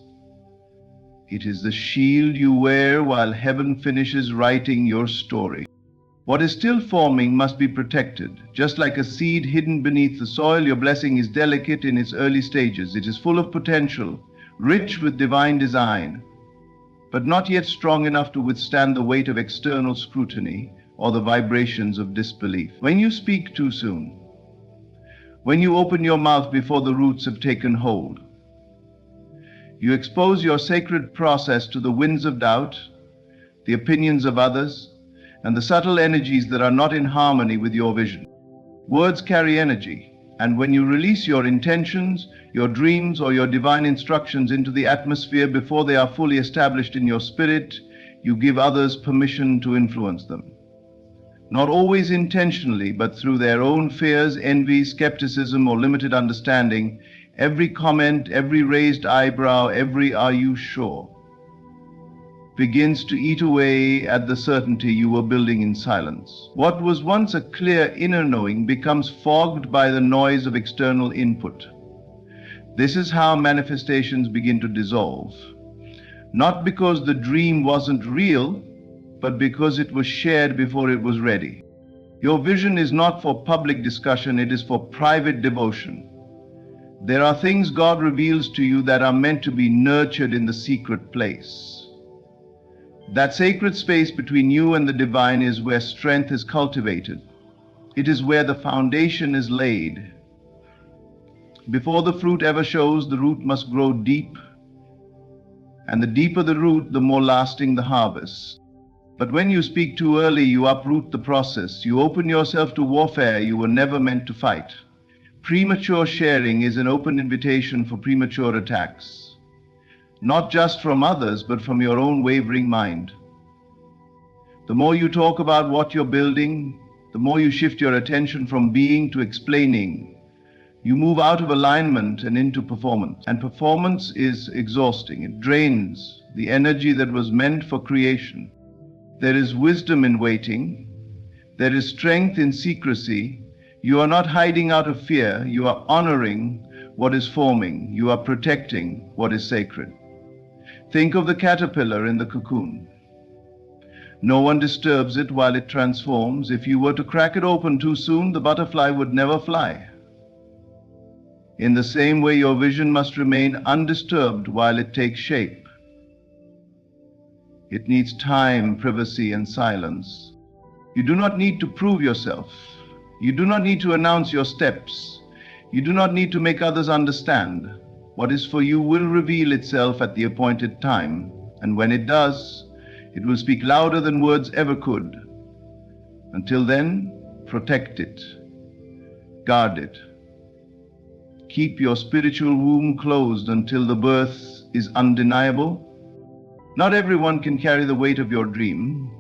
It is the shield you wear while heaven finishes writing your story. What is still forming must be protected. Just like a seed hidden beneath the soil, your blessing is delicate in its early stages. It is full of potential, rich with divine design. but not yet strong enough to withstand the weight of external scrutiny or the vibrations of disbelief. When you speak too soon, when you open your mouth before the roots have taken hold, you expose your sacred process to the winds of doubt, the opinions of others, and the subtle energies that are not in harmony with your vision. Words carry energy, and when you release your intentions, your dreams, or your divine instructions into the atmosphere before they are fully established in your spirit, you give others permission to influence them. Not always intentionally, but through their own fears, envy, skepticism, or limited understanding, every comment, every raised eyebrow, every "are you sure?" begins to eat away at the certainty you were building in silence. What was once a clear inner knowing becomes fogged by the noise of external input. This is how manifestations begin to dissolve. Not because the dream wasn't real, but because it was shared before it was ready. Your vision is not for public discussion, it is for private devotion. There are things God reveals to you that are meant to be nurtured in the secret place. That sacred space between you and the divine is where strength is cultivated. It is where the foundation is laid. Before the fruit ever shows, the root must grow deep, and the deeper the root, the more lasting the harvest. But when you speak too early, you uproot the process. You open yourself to warfare you were never meant to fight. Premature sharing is an open invitation for premature attacks, not just from others, but from your own wavering mind. The more you talk about what you're building, the more you shift your attention from being to explaining. You move out of alignment and into performance. And performance is exhausting. It drains the energy that was meant for creation. There is wisdom in waiting. There is strength in secrecy. You are not hiding out of fear. You are honoring what is forming. You are protecting what is sacred. Think of the caterpillar in the cocoon. No one disturbs it while it transforms. If you were to crack it open too soon, the butterfly would never fly. In the same way, your vision must remain undisturbed while it takes shape. It needs time, privacy, and silence. You do not need to prove yourself. You do not need to announce your steps. You do not need to make others understand. What is for you will reveal itself at the appointed time, and when it does, it will speak louder than words ever could. Until then, protect it, guard it. Keep your spiritual womb closed until the birth is undeniable. Not everyone can carry the weight of your dream.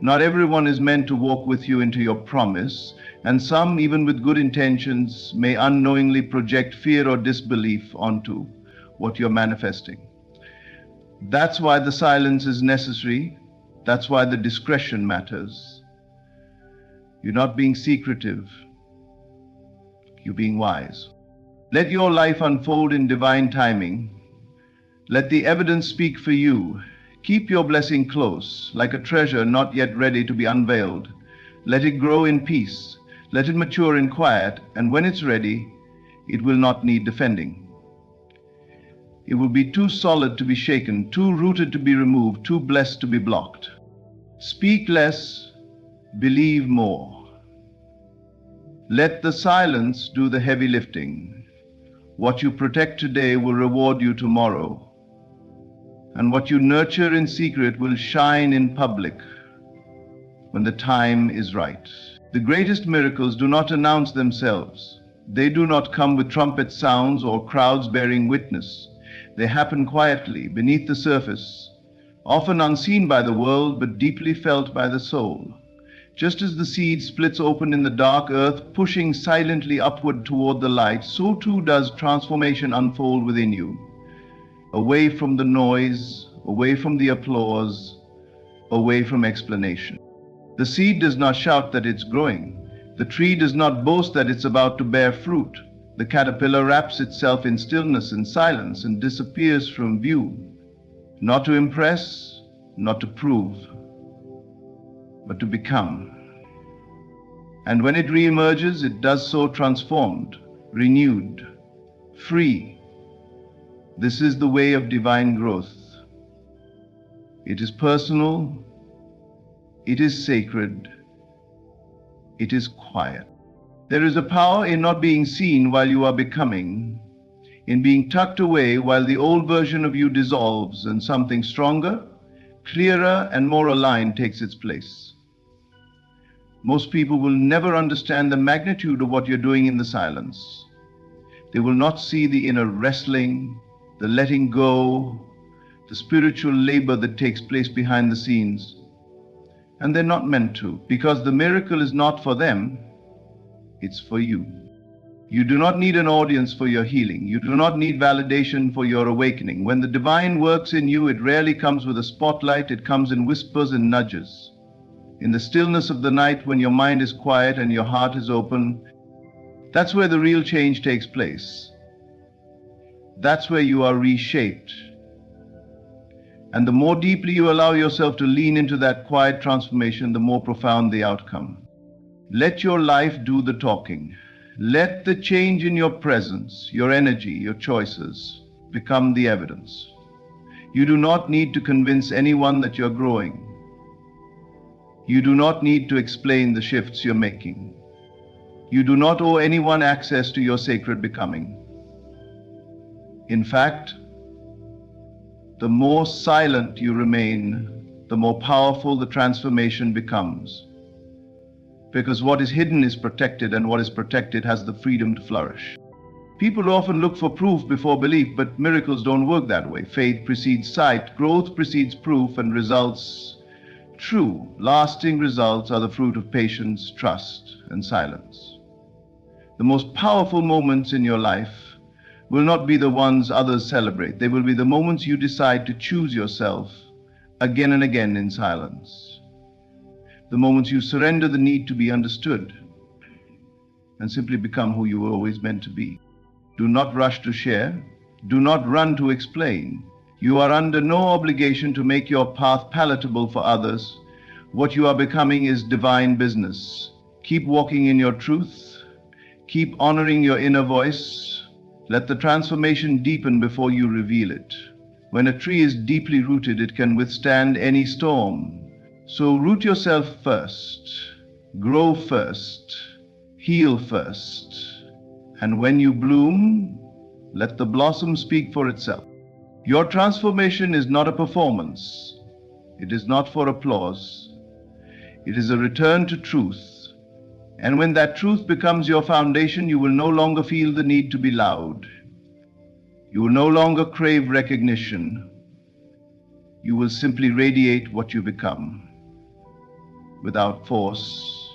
Not everyone is meant to walk with you into your promise, and some, even with good intentions, may unknowingly project fear or disbelief onto what you're manifesting. That's why the silence is necessary. That's why the discretion matters. You're not being secretive. You're being wise. Let your life unfold in divine timing. Let the evidence speak for you. Keep your blessing close, like a treasure not yet ready to be unveiled. Let it grow in peace. Let it mature in quiet, and when it's ready, it will not need defending. It will be too solid to be shaken, too rooted to be removed, too blessed to be blocked. Speak less, believe more. Let the silence do the heavy lifting. What you protect today will reward you tomorrow. And what you nurture in secret will shine in public when the time is right. The greatest miracles do not announce themselves. They do not come with trumpet sounds or crowds bearing witness. They happen quietly, beneath the surface, often unseen by the world, but deeply felt by the soul. Just as the seed splits open in the dark earth, pushing silently upward toward the light, so too does transformation unfold within you. Away from the noise, away from the applause, away from explanation. The seed does not shout that it's growing. The tree does not boast that it's about to bear fruit. The caterpillar wraps itself in stillness and silence and disappears from view, not to impress, not to prove, but to become. And when it reemerges, it does so transformed, renewed, free. This is the way of divine growth. It is personal, it is sacred, it is quiet. There is a power in not being seen while you are becoming, in being tucked away while the old version of you dissolves and something stronger, clearer, and more aligned takes its place. Most people will never understand the magnitude of what you're doing in the silence. They will not see the inner wrestling, the letting go, the spiritual labor that takes place behind the scenes. And they're not meant to, because the miracle is not for them, it's for you. You do not need an audience for your healing. You do not need validation for your awakening. When the divine works in you, it rarely comes with a spotlight. It comes in whispers and nudges. In the stillness of the night, when your mind is quiet and your heart is open, that's where the real change takes place. That's where you are reshaped. And the more deeply you allow yourself to lean into that quiet transformation, the more profound the outcome. Let your life do the talking. Let the change in your presence, your energy, your choices become the evidence. You do not need to convince anyone that you're growing. You do not need to explain the shifts you're making. You do not owe anyone access to your sacred becoming. In fact, the more silent you remain, the more powerful the transformation becomes. Because what is hidden is protected, and what is protected has the freedom to flourish. People often look for proof before belief, but miracles don't work that way. Faith precedes sight, growth precedes proof, and results, true, lasting results, are the fruit of patience, trust, and silence. The most powerful moments in your life will not be the ones others celebrate. They will be the moments you decide to choose yourself again and again in silence. The moments you surrender the need to be understood and simply become who you were always meant to be. Do not rush to share. Do not run to explain. You are under no obligation to make your path palatable for others. What you are becoming is divine business. Keep walking in your truth. Keep honoring your inner voice. Let the transformation deepen before you reveal it. When a tree is deeply rooted, it can withstand any storm. So root yourself first, grow first, heal first. And when you bloom, let the blossom speak for itself. Your transformation is not a performance. It is not for applause. It is a return to truth. And when that truth becomes your foundation, you will no longer feel the need to be loud. You will no longer crave recognition. You will simply radiate what you become. Without force,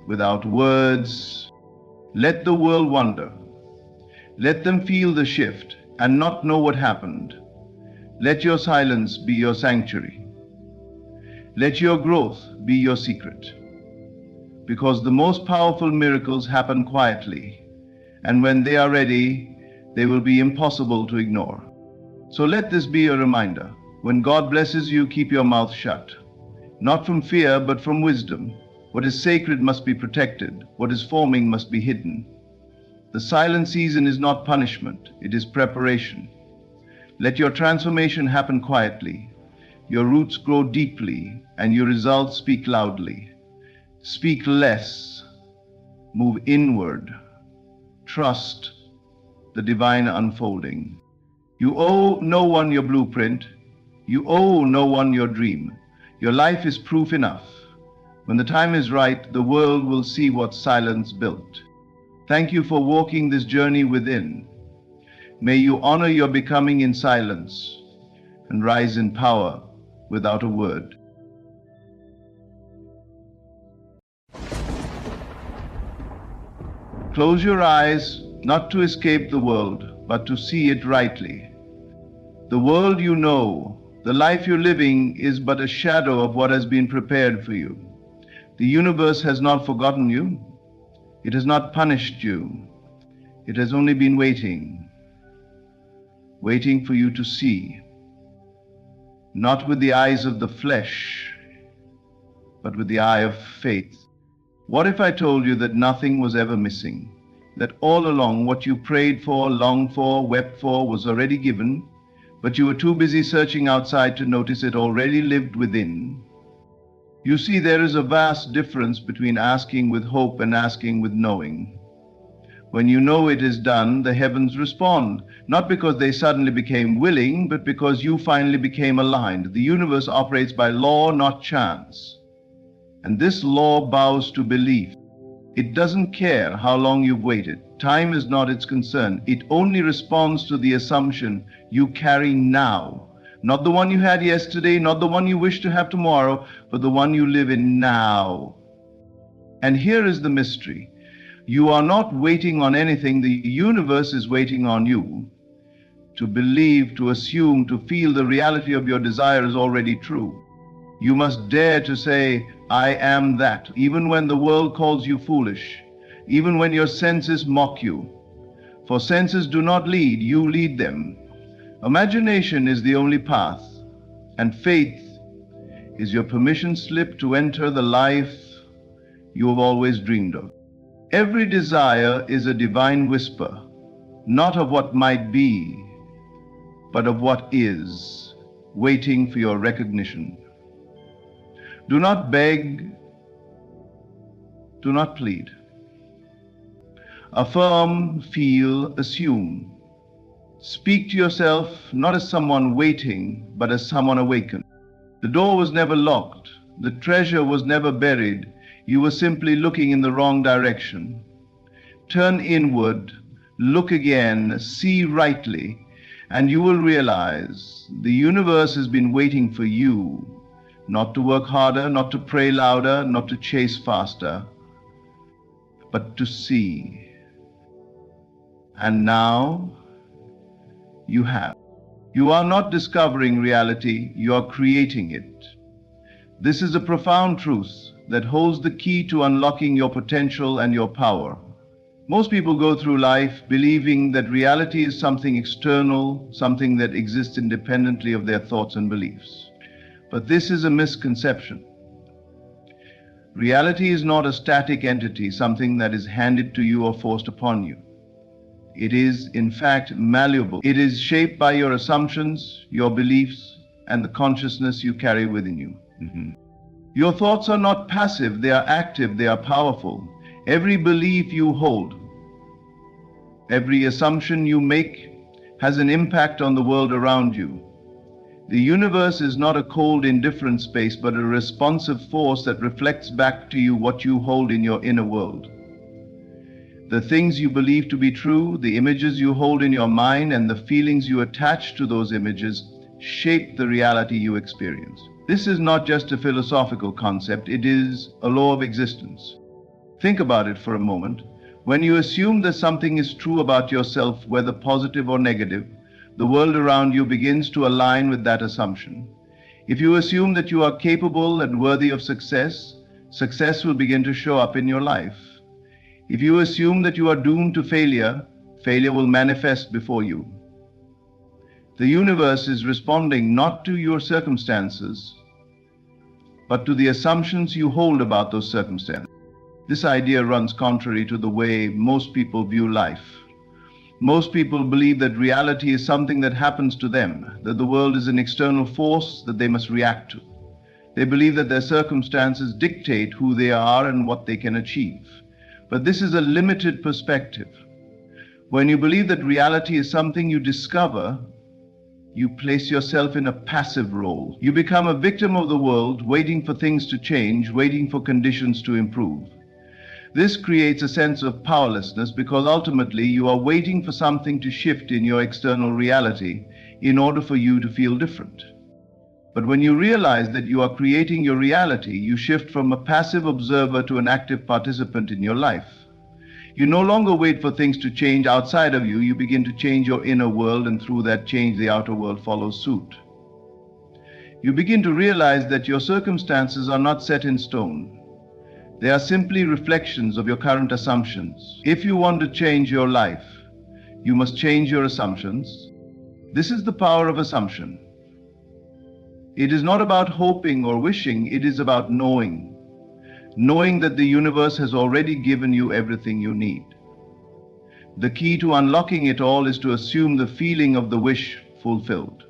without words. Let the world wonder. Let them feel the shift and not know what happened. Let your silence be your sanctuary. Let your growth be your secret. Because the most powerful miracles happen quietly, and when they are ready, they will be impossible to ignore. So let this be a reminder. When God blesses you, keep your mouth shut. Not from fear, but from wisdom. What is sacred must be protected. What is forming must be hidden. The silent season is not punishment, it is preparation. Let your transformation happen quietly. Your roots grow deeply, and your results speak loudly. Speak less. Move inward. Trust the divine unfolding. You owe no one your blueprint. You owe no one your dream. Your life is proof enough. When the time is right, the world will see what silence built. Thank you for walking this journey within. May you honor your becoming in silence and rise in power without a word. Close your eyes, not to escape the world, but to see it rightly. The world you know, the life you're living, is but a shadow of what has been prepared for you. The universe has not forgotten you. It has not punished you. It has only been waiting for you to see. Not with the eyes of the flesh, but with the eye of faith. What if I told you that nothing was ever missing? That all along what you prayed for, longed for, wept for was already given? but you were too busy searching outside to notice it already lived within. You see, there is a vast difference between asking with hope and asking with knowing. When you know it is done, the heavens respond, not because they suddenly became willing, but because you finally became aligned. The universe operates by law, not chance. And this law bows to belief. It doesn't care how long you've waited. Time is not its concern. It only responds to the assumption you carry now. Not the one you had yesterday, not the one you wish to have tomorrow, but the one you live in now. And here is the mystery. You are not waiting on anything. The universe is waiting on you to believe, to assume, to feel the reality of your desire is already true. You must dare to say, I am that, even when the world calls you foolish, even when your senses mock you. For senses do not lead, you lead them. Imagination is the only path, and faith is your permission slip to enter the life you have always dreamed of. Every desire is a divine whisper, not of what might be, but of what is, waiting for your recognition. Do not beg, do not plead. Affirm, feel, assume. Speak to yourself not as someone waiting, but as someone awakened. The door was never locked. The treasure was never buried. You were simply looking in the wrong direction. Turn inward, look again, see rightly, and you will realize the universe has been waiting for you. Not to work harder, not to pray louder, not to chase faster, but to see. And now you have. You are not discovering reality, you are creating it. This is a profound truth that holds the key to unlocking your potential and your power. Most people go through life believing that reality is something external, something that exists independently of their thoughts and beliefs. But this is a misconception. Reality is not a static entity, something that is handed to you or forced upon you. It is, in fact, malleable. It is shaped by your assumptions, your beliefs, and the consciousness you carry within you. Your thoughts are not passive, they are active, they are powerful. Every belief you hold, every assumption you make has an impact on the world around you. The universe is not a cold, indifferent space, but a responsive force that reflects back to you what you hold in your inner world. The things you believe to be true, the images you hold in your mind, and the feelings you attach to those images shape the reality you experience. This is not just a philosophical concept, it is a law of existence. Think about it for a moment. When you assume that something is true about yourself, whether positive or negative, the world around you begins to align with that assumption. If you assume that you are capable and worthy of success, success will begin to show up in your life. If you assume that you are doomed to failure, failure will manifest before you. The universe is responding not to your circumstances, but to the assumptions you hold about those circumstances. This idea runs contrary to the way most people view life. Most people believe that reality is something that happens to them, that the world is an external force that they must react to. They believe that their circumstances dictate who they are and what they can achieve. But this is a limited perspective. When you believe that reality is something you discover, you place yourself in a passive role. You become a victim of the world, waiting for things to change, waiting for conditions to improve. This creates a sense of powerlessness because ultimately you are waiting for something to shift in your external reality in order for you to feel different. But when you realize that you are creating your reality, you shift from a passive observer to an active participant in your life. You no longer wait for things to change outside of you, you begin to change your inner world, and through that change the outer world follows suit. You begin to realize that your circumstances are not set in stone. They are simply reflections of your current assumptions. If you want to change your life, you must change your assumptions. This is the power of assumption. It is not about hoping or wishing, it is about knowing. Knowing that the universe has already given you everything you need. The key to unlocking it all is to assume the feeling of the wish fulfilled.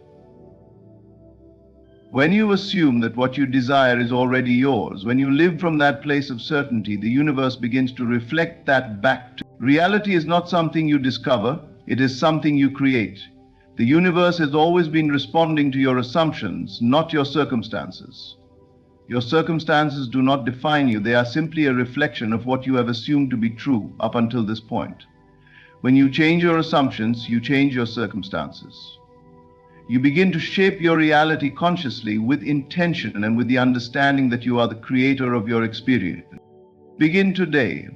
When you assume that what you desire is already yours, when you live from that place of certainty, the universe begins to reflect that back to you. Reality is not something you discover, it is something you create. The universe has always been responding to your assumptions, not your circumstances. Your circumstances do not define you, they are simply a reflection of what you have assumed to be true up until this point. When you change your assumptions, you change your circumstances. You begin to shape your reality consciously with intention and with the understanding that you are the creator of your experience. Begin today.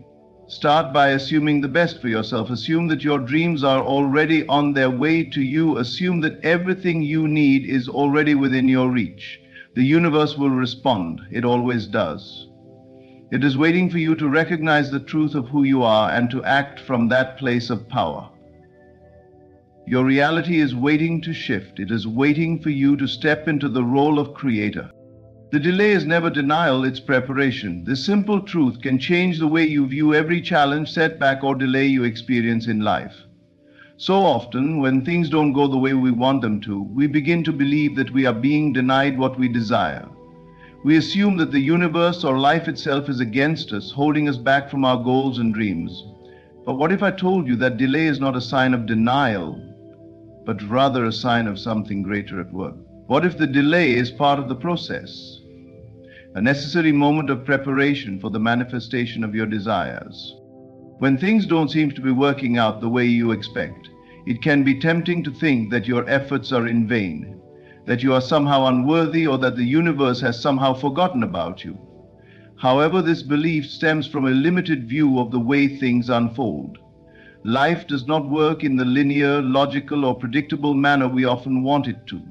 Start by assuming the best for yourself. Assume that your dreams are already on their way to you. Assume that everything you need is already within your reach. The universe will respond. It always does. It is waiting for you to recognize the truth of who you are and to act from that place of power. Your reality is waiting to shift. It is waiting for you to step into the role of creator. The delay is never denial, it's preparation. This simple truth can change the way you view every challenge, setback, or delay you experience in life. So often, when things don't go the way we want them to, we begin to believe that we are being denied what we desire. We assume that the universe or life itself is against us, holding us back from our goals and dreams. But what if I told you that delay is not a sign of denial, but rather a sign of something greater at work? What if the delay is part of the process, a necessary moment of preparation for the manifestation of your desires? When things don't seem to be working out the way you expect, it can be tempting to think that your efforts are in vain, that you are somehow unworthy, or that the universe has somehow forgotten about you. However, this belief stems from a limited view of the way things unfold. Life does not work in the linear, logical, or predictable manner we often want it to.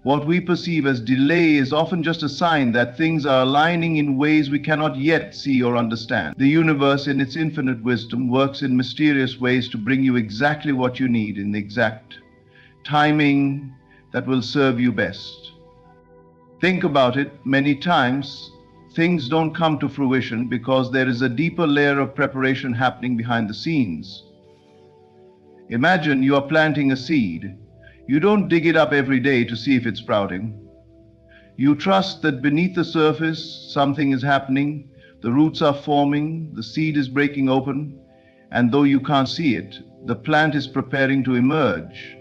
What we perceive as delay is often just a sign that things are aligning in ways we cannot yet see or understand. The universe, in its infinite wisdom, works in mysterious ways to bring you exactly what you need in the exact timing that will serve you best. Think about it. Many times, things don't come to fruition because there is a deeper layer of preparation happening behind the scenes. Imagine you are planting a seed. You don't dig it up every day to see if it's sprouting. You trust that beneath the surface something is happening, the roots are forming, the seed is breaking open, and though you can't see it, the plant is preparing to emerge.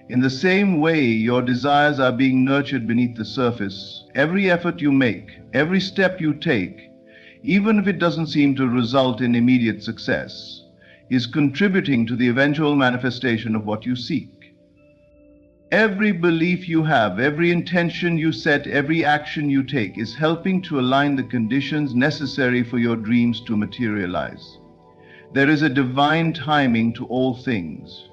In the same way, your desires are being nurtured beneath the surface. Every effort you make, every step you take, even if it doesn't seem to result in immediate success, is contributing to the eventual manifestation of what you seek. Every belief you have, every intention you set, every action you take is helping to align the conditions necessary for your dreams to materialize. There is a divine timing to all things.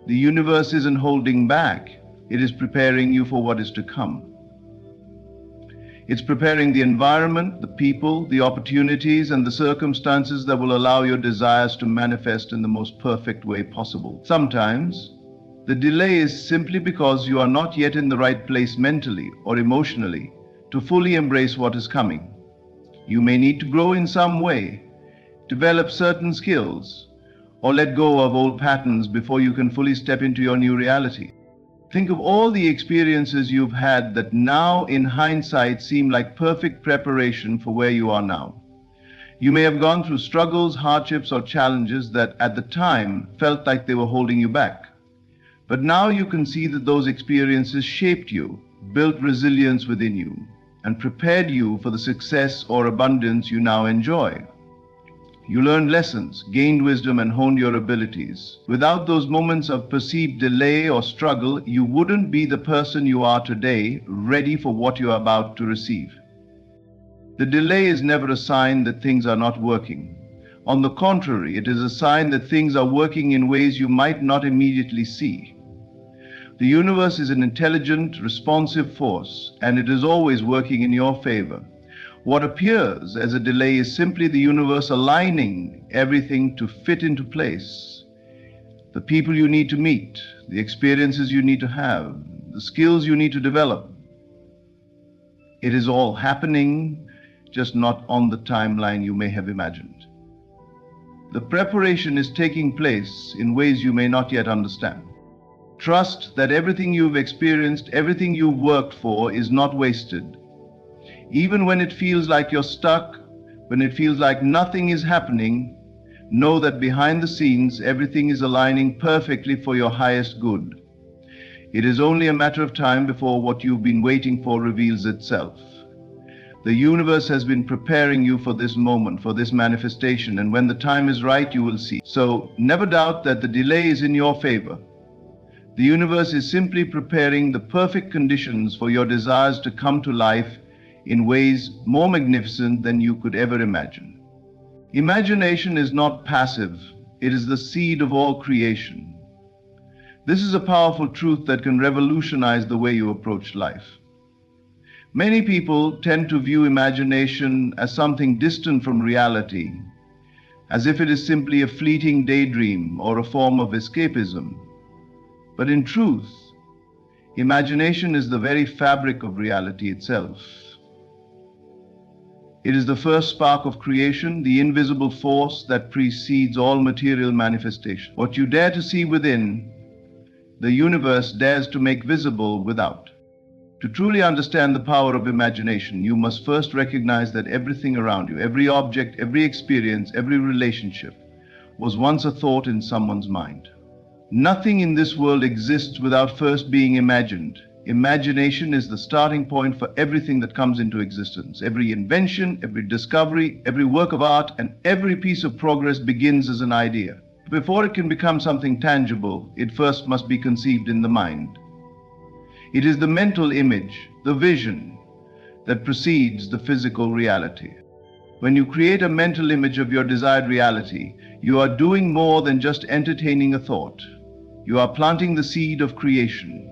The universe isn't holding back, it is preparing you for what is to come. It's preparing the environment, the people, the opportunities, and the circumstances that will allow your desires to manifest in the most perfect way possible. Sometimes, the delay is simply because you are not yet in the right place mentally or emotionally to fully embrace what is coming. You may need to grow in some way, develop certain skills, or let go of old patterns before you can fully step into your new reality. Think of all the experiences you've had that now, in hindsight, seem like perfect preparation for where you are now. You may have gone through struggles, hardships, or challenges that at the time felt like they were holding you back. But now you can see that those experiences shaped you, built resilience within you, and prepared you for the success or abundance you now enjoy. You learned lessons, gained wisdom, and honed your abilities. Without those moments of perceived delay or struggle, you wouldn't be the person you are today, ready for what you are about to receive. The delay is never a sign that things are not working. On the contrary, it is a sign that things are working in ways you might not immediately see. The universe is an intelligent, responsive force, and it is always working in your favor. What appears as a delay is simply the universe aligning everything to fit into place. The people you need to meet, the experiences you need to have, the skills you need to develop. It is all happening, just not on the timeline you may have imagined. The preparation is taking place in ways you may not yet understand. Trust that everything you've experienced, everything you've worked for is not wasted. Even when it feels like you're stuck, when it feels like nothing is happening, know that behind the scenes, everything is aligning perfectly for your highest good. It is only a matter of time before what you've been waiting for reveals itself. The universe has been preparing you for this moment, for this manifestation, and when the time is right, you will see. So never doubt that the delay is in your favor. The universe is simply preparing the perfect conditions for your desires to come to life in ways more magnificent than you could ever imagine. Imagination is not passive, it is the seed of all creation. This is a powerful truth that can revolutionize the way you approach life. Many people tend to view imagination as something distant from reality, as if it is simply a fleeting daydream or a form of escapism. But in truth, imagination is the very fabric of reality itself. It is the first spark of creation, the invisible force that precedes all material manifestation. What you dare to see within, the universe dares to make visible without. To truly understand the power of imagination, you must first recognize that everything around you, every object, every experience, every relationship, was once a thought in someone's mind. Nothing in this world exists without first being imagined. Imagination is the starting point for everything that comes into existence. Every invention, every discovery, every work of art, and every piece of progress begins as an idea. Before it can become something tangible, it first must be conceived in the mind. It is the mental image, the vision, that precedes the physical reality. When you create a mental image of your desired reality, you are doing more than just entertaining a thought. You are planting the seed of creation.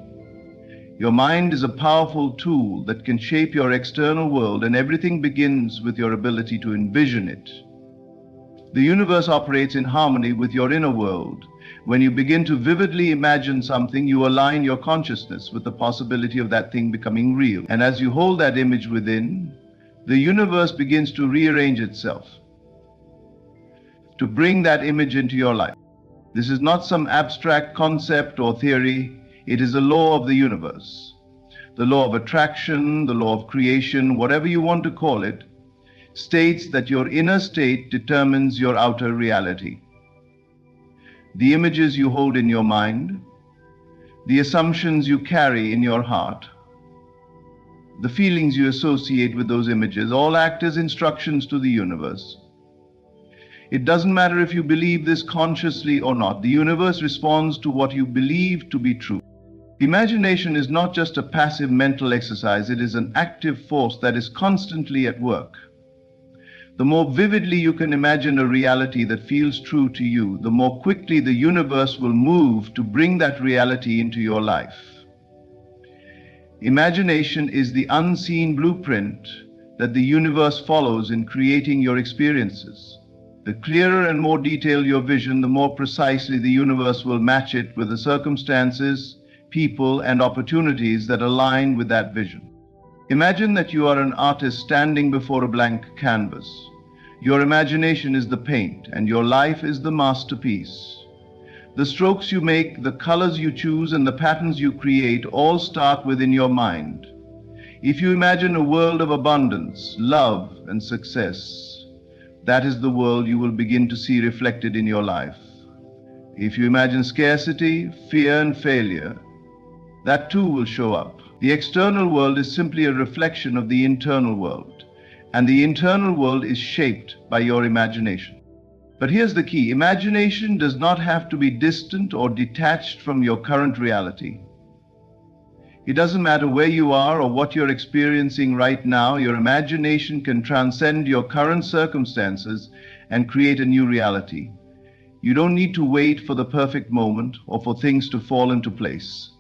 Your mind is a powerful tool that can shape your external world, and everything begins with your ability to envision it. The universe operates in harmony with your inner world. When you begin to vividly imagine something, you align your consciousness with the possibility of that thing becoming real. And as you hold that image within, the universe begins to rearrange itself to bring that image into your life. This is not some abstract concept or theory. It is a law of the universe. The law of attraction, the law of creation, whatever you want to call it, states that your inner state determines your outer reality. The images you hold in your mind, the assumptions you carry in your heart, the feelings you associate with those images, all act as instructions to the universe. It doesn't matter if you believe this consciously or not. The universe responds to what you believe to be true. Imagination is not just a passive mental exercise, it is an active force that is constantly at work. The more vividly you can imagine a reality that feels true to you, the more quickly the universe will move to bring that reality into your life. Imagination is the unseen blueprint that the universe follows in creating your experiences. The clearer and more detailed your vision, the more precisely the universe will match it with the circumstances, people, and opportunities that align with that vision. Imagine that you are an artist standing before a blank canvas. Your imagination is the paint, and your life is the masterpiece. The strokes you make, the colors you choose, and the patterns you create all start within your mind. If you imagine a world of abundance, love, and success, that is the world you will begin to see reflected in your life. If you imagine scarcity, fear, and failure, that too will show up. The external world is simply a reflection of the internal world, and the internal world is shaped by your imagination. But here's the key: imagination does not have to be distant or detached from your current reality. It doesn't matter where you are or what you're experiencing right now, your imagination can transcend your current circumstances and create a new reality. You don't need to wait for the perfect moment or for things to fall into place.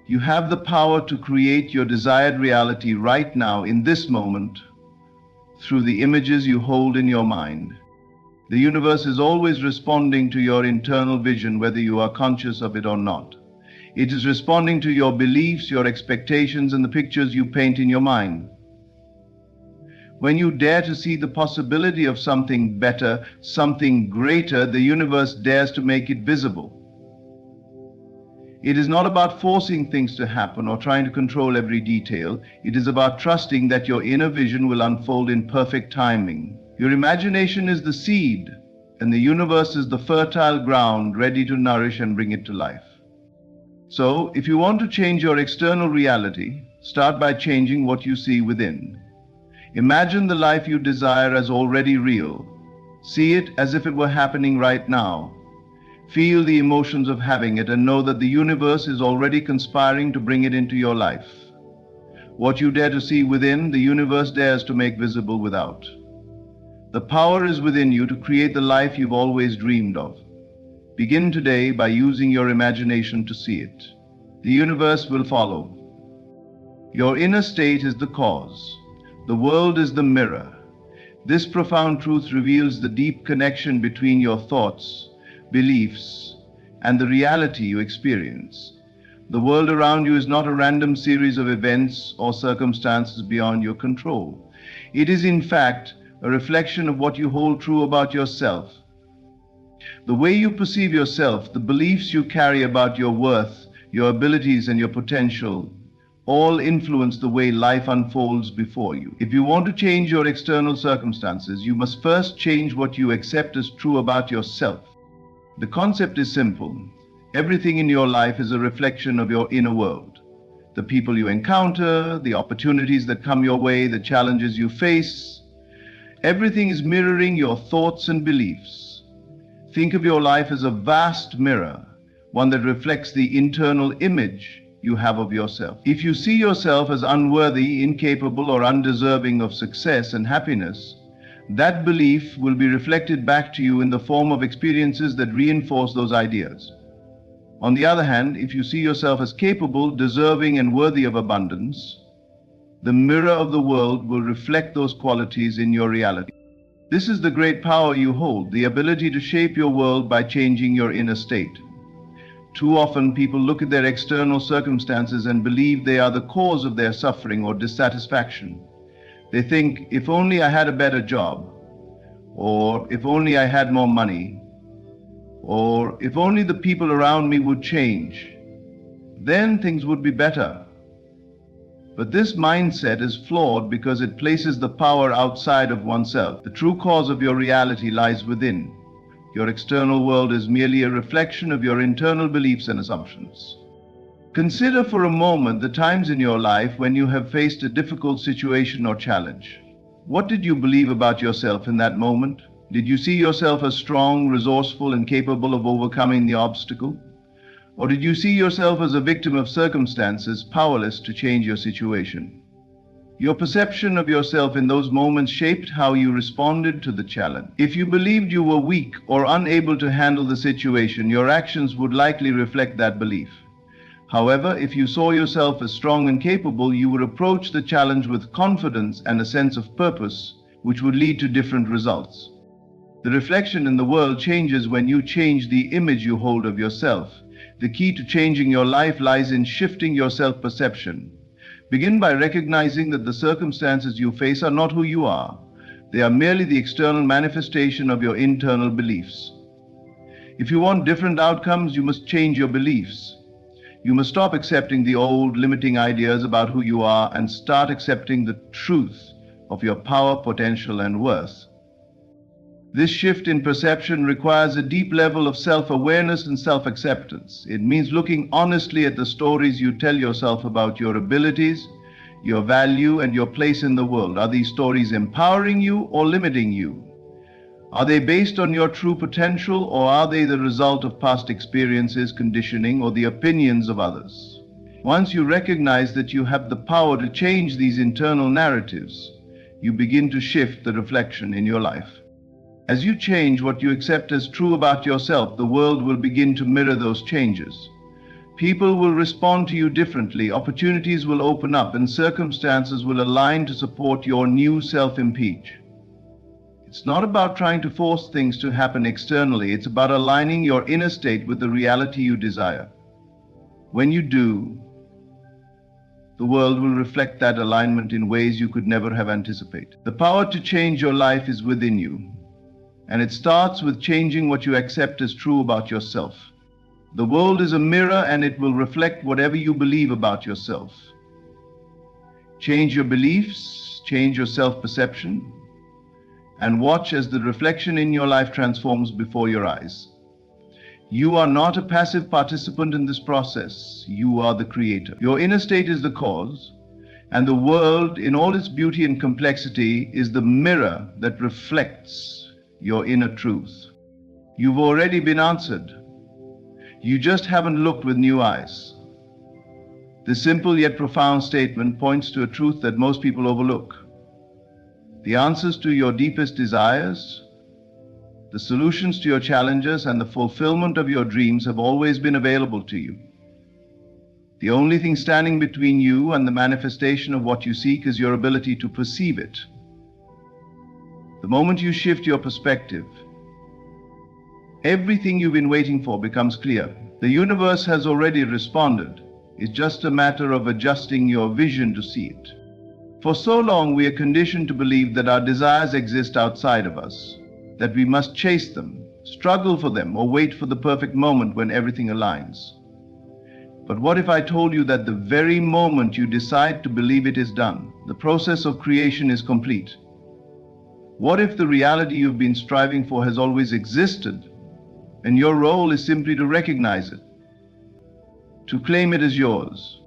You have the power to create your desired reality right now, in this moment, through the images you hold in your mind. The universe is always responding to your internal vision, whether you are conscious of it or not. It is responding to your beliefs, your expectations, and the pictures you paint in your mind. When you dare to see the possibility of something better, something greater, the universe dares to make it visible. It is not about forcing things to happen or trying to control every detail. It is about trusting that your inner vision will unfold in perfect timing. Your imagination is the seed, and the universe is the fertile ground ready to nourish and bring it to life. So, if you want to change your external reality, start by changing what you see within. Imagine the life you desire as already real. See it as if it were happening right now. Feel the emotions of having it and know that the universe is already conspiring to bring it into your life. What you dare to see within, the universe dares to make visible without. The power is within you to create the life you've always dreamed of. Begin today by using your imagination to see it. The universe will follow. Your inner state is the cause. The world is the mirror. This profound truth reveals the deep connection between your thoughts, beliefs, and the reality you experience. The world around you is not a random series of events or circumstances beyond your control. It is, in fact, a reflection of what you hold true about yourself. The way you perceive yourself, the beliefs you carry about your worth, your abilities, and your potential, all influence the way life unfolds before you. If you want to change your external circumstances, you must first change what you accept as true about yourself. The concept is simple. Everything in your life is a reflection of your inner world. The people you encounter, the opportunities that come your way, the challenges you face, everything is mirroring your thoughts and beliefs. Think of your life as a vast mirror, one that reflects the internal image you have of yourself. If you see yourself as unworthy, incapable, or undeserving of success and happiness, that belief will be reflected back to you in the form of experiences that reinforce those ideas. On the other hand, if you see yourself as capable, deserving, and worthy of abundance, the mirror of the world will reflect those qualities in your reality. This is the great power you hold, the ability to shape your world by changing your inner state. Too often, people look at their external circumstances and believe they are the cause of their suffering or dissatisfaction. They think, if only I had a better job, or if only I had more money, or if only the people around me would change, then things would be better. But this mindset is flawed because it places the power outside of oneself. The true cause of your reality lies within. Your external world is merely a reflection of your internal beliefs and assumptions. Consider for a moment the times in your life when you have faced a difficult situation or challenge. What did you believe about yourself in that moment? Did you see yourself as strong, resourceful, and capable of overcoming the obstacle? Or did you see yourself as a victim of circumstances, powerless to change your situation? Your perception of yourself in those moments shaped how you responded to the challenge. If you believed you were weak or unable to handle the situation, your actions would likely reflect that belief. However, if you saw yourself as strong and capable, you would approach the challenge with confidence and a sense of purpose, which would lead to different results. The reflection in the world changes when you change the image you hold of yourself. The key to changing your life lies in shifting your self-perception. Begin by recognizing that the circumstances you face are not who you are. They are merely the external manifestation of your internal beliefs. If you want different outcomes, you must change your beliefs. You must stop accepting the old, limiting ideas about who you are and start accepting the truth of your power, potential, and worth. This shift in perception requires a deep level of self-awareness and self-acceptance. It means looking honestly at the stories you tell yourself about your abilities, your value, and your place in the world. Are these stories empowering you or limiting you? Are they based on your true potential, or are they the result of past experiences, conditioning, or the opinions of others? Once you recognize that you have the power to change these internal narratives, you begin to shift the reflection in your life. As you change what you accept as true about yourself, the world will begin to mirror those changes. People will respond to you differently, opportunities will open up, and circumstances will align to support your new self-image. It's not about trying to force things to happen externally, it's about aligning your inner state with the reality you desire. When you do, the world will reflect that alignment in ways you could never have anticipated. The power to change your life is within you. And it starts with changing what you accept as true about yourself. The world is a mirror and it will reflect whatever you believe about yourself. Change your beliefs, change your self-perception, and watch as the reflection in your life transforms before your eyes. You are not a passive participant in this process. You are the creator. Your inner state is the cause, and the world, in all its beauty and complexity, is the mirror that reflects your inner truth. You've already been answered. You just haven't looked with new eyes. This simple yet profound statement points to a truth that most people overlook. The answers to your deepest desires, the solutions to your challenges, and the fulfillment of your dreams have always been available to you. The only thing standing between you and the manifestation of what you seek is your ability to perceive it. The moment you shift your perspective, everything you've been waiting for becomes clear. The universe has already responded. It's just a matter of adjusting your vision to see it. For so long, we are conditioned to believe that our desires exist outside of us, that we must chase them, struggle for them, or wait for the perfect moment when everything aligns. But what if I told you that the very moment you decide to believe it is done, the process of creation is complete? What if the reality you've been striving for has always existed, and your role is simply to recognize it, to claim it as yours?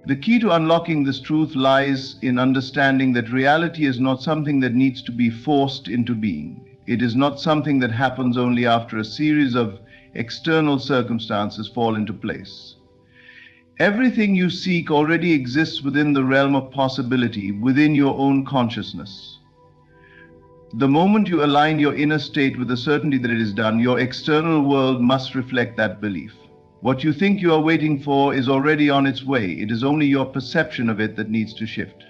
The key to unlocking this truth lies in understanding that reality is not something that needs to be forced into being. It is not something that happens only after a series of external circumstances fall into place. Everything you seek already exists within the realm of possibility, within your own consciousness. The moment you align your inner state with the certainty that it is done, your external world must reflect that belief. What you think you are waiting for is already on its way. It is only your perception of it that needs to shift.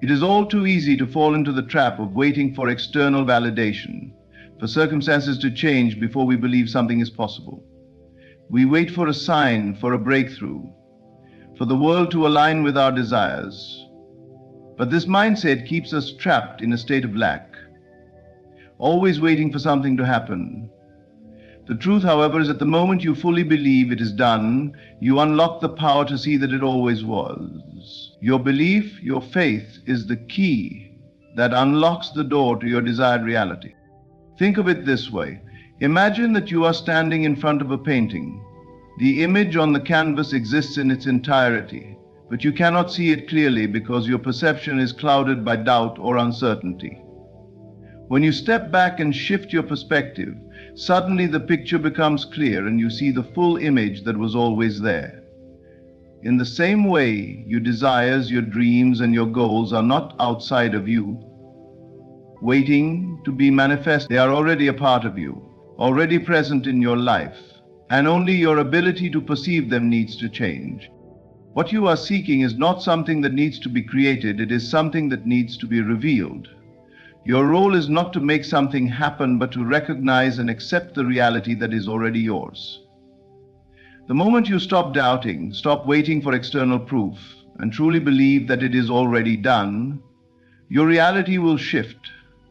It is all too easy to fall into the trap of waiting for external validation, for circumstances to change before we believe something is possible. We wait for a sign, for a breakthrough, for the world to align with our desires. But this mindset keeps us trapped in a state of lack, always waiting for something to happen. The truth, however, is that the moment you fully believe it is done, you unlock the power to see that it always was. Your belief, your faith, is the key that unlocks the door to your desired reality. Think of it this way. Imagine that you are standing in front of a painting. The image on the canvas exists in its entirety, but you cannot see it clearly because your perception is clouded by doubt or uncertainty. When you step back and shift your perspective, suddenly the picture becomes clear and you see the full image that was always there. In the same way, your desires, your dreams, and your goals are not outside of you, waiting to be manifest. They are already a part of you, already present in your life, and only your ability to perceive them needs to change. What you are seeking is not something that needs to be created, it is something that needs to be revealed. Your role is not to make something happen, but to recognize and accept the reality that is already yours. The moment you stop doubting, stop waiting for external proof, and truly believe that it is already done, your reality will shift.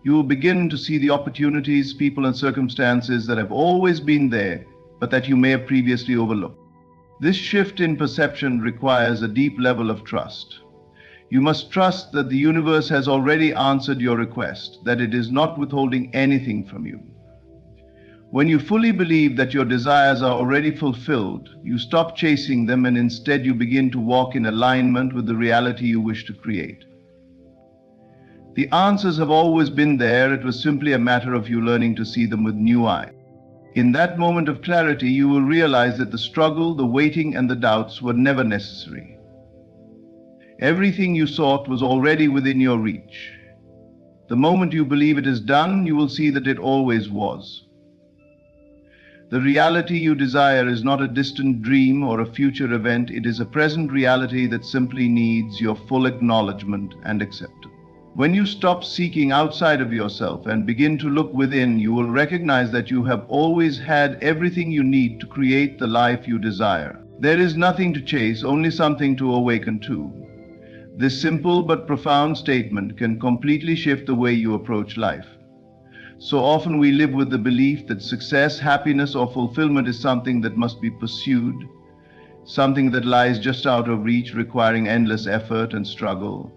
You will begin to see the opportunities, people, and circumstances that have always been there, but that you may have previously overlooked. This shift in perception requires a deep level of trust. You must trust that the universe has already answered your request, that it is not withholding anything from you. When you fully believe that your desires are already fulfilled, you stop chasing them and instead you begin to walk in alignment with the reality you wish to create. The answers have always been there. It was simply a matter of you learning to see them with new eyes. In that moment of clarity, you will realize that the struggle, the waiting, and the doubts were never necessary. Everything you sought was already within your reach. The moment you believe it is done, you will see that it always was. The reality you desire is not a distant dream or a future event. It is a present reality that simply needs your full acknowledgement and acceptance. When you stop seeking outside of yourself and begin to look within, you will recognize that you have always had everything you need to create the life you desire. There is nothing to chase, only something to awaken to. This simple but profound statement can completely shift the way you approach life. So often we live with the belief that success, happiness, or fulfillment is something that must be pursued, something that lies just out of reach, requiring endless effort and struggle.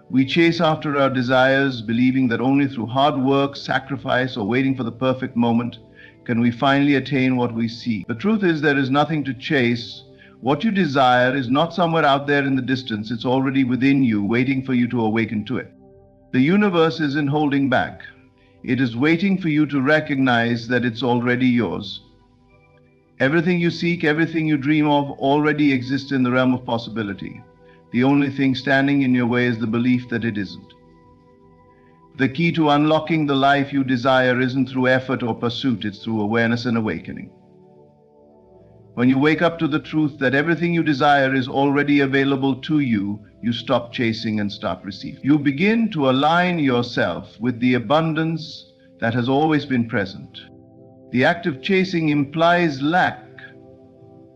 We chase after our desires, believing that only through hard work, sacrifice, or waiting for the perfect moment can we finally attain what we seek. The truth is, there is nothing to chase. What you desire is not somewhere out there in the distance. It's already within you, waiting for you to awaken to it. The universe isn't holding back. It is waiting for you to recognize that it's already yours. Everything you seek, everything you dream of already exists in the realm of possibility. The only thing standing in your way is the belief that it isn't. The key to unlocking the life you desire isn't through effort or pursuit, it's through awareness and awakening. When you wake up to the truth that everything you desire is already available to you, you stop chasing and start receiving. You begin to align yourself with the abundance that has always been present. The act of chasing implies lack.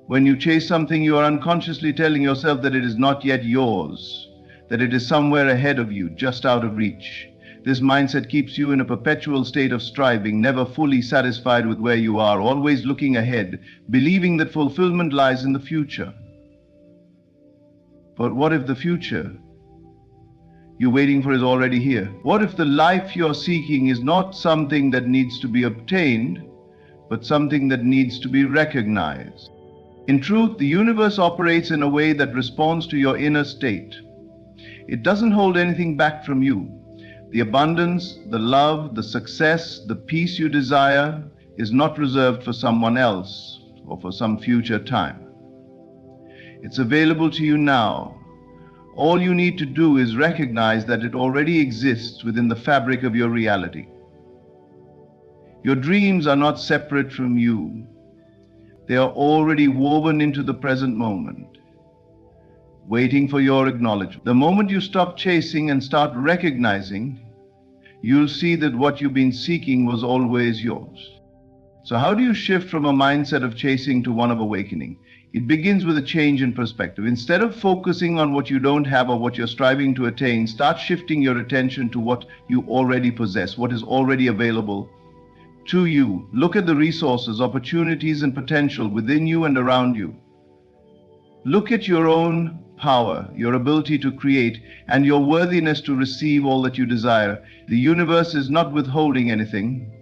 When you chase something, you are unconsciously telling yourself that it is not yet yours, that it is somewhere ahead of you, just out of reach. This mindset keeps you in a perpetual state of striving, never fully satisfied with where you are, always looking ahead, believing that fulfillment lies in the future. But what if the future you're waiting for is already here? What if the life you're seeking is not something that needs to be obtained, but something that needs to be recognized? In truth, the universe operates in a way that responds to your inner state. It doesn't hold anything back from you. The abundance, the love, the success, the peace you desire is not reserved for someone else or for some future time. It's available to you now. All you need to do is recognize that it already exists within the fabric of your reality. Your dreams are not separate from you. They are already woven into the present moment, waiting for your acknowledgement. The moment you stop chasing and start recognizing, you'll see that what you've been seeking was always yours. So how do you shift from a mindset of chasing to one of awakening? It begins with a change in perspective. Instead of focusing on what you don't have or what you're striving to attain, start shifting your attention to what you already possess, what is already available to you. Look at the resources, opportunities, and potential within you and around you. Look at your own power, your ability to create, and your worthiness to receive all that you desire. The universe is not withholding anything.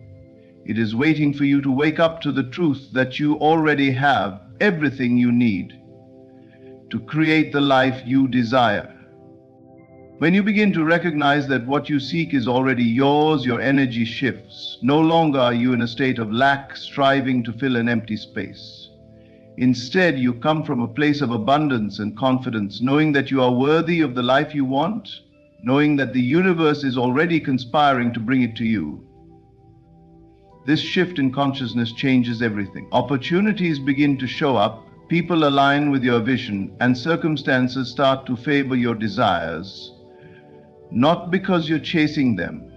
It is waiting for you to wake up to the truth that you already have everything you need to create the life you desire. When you begin to recognize that what you seek is already yours, your energy shifts. No longer are you in a state of lack, striving to fill an empty space. Instead, you come from a place of abundance and confidence, knowing that you are worthy of the life you want, knowing that the universe is already conspiring to bring it to you. This shift in consciousness changes everything. Opportunities begin to show up, people align with your vision, and circumstances start to favor your desires. Not because you're chasing them,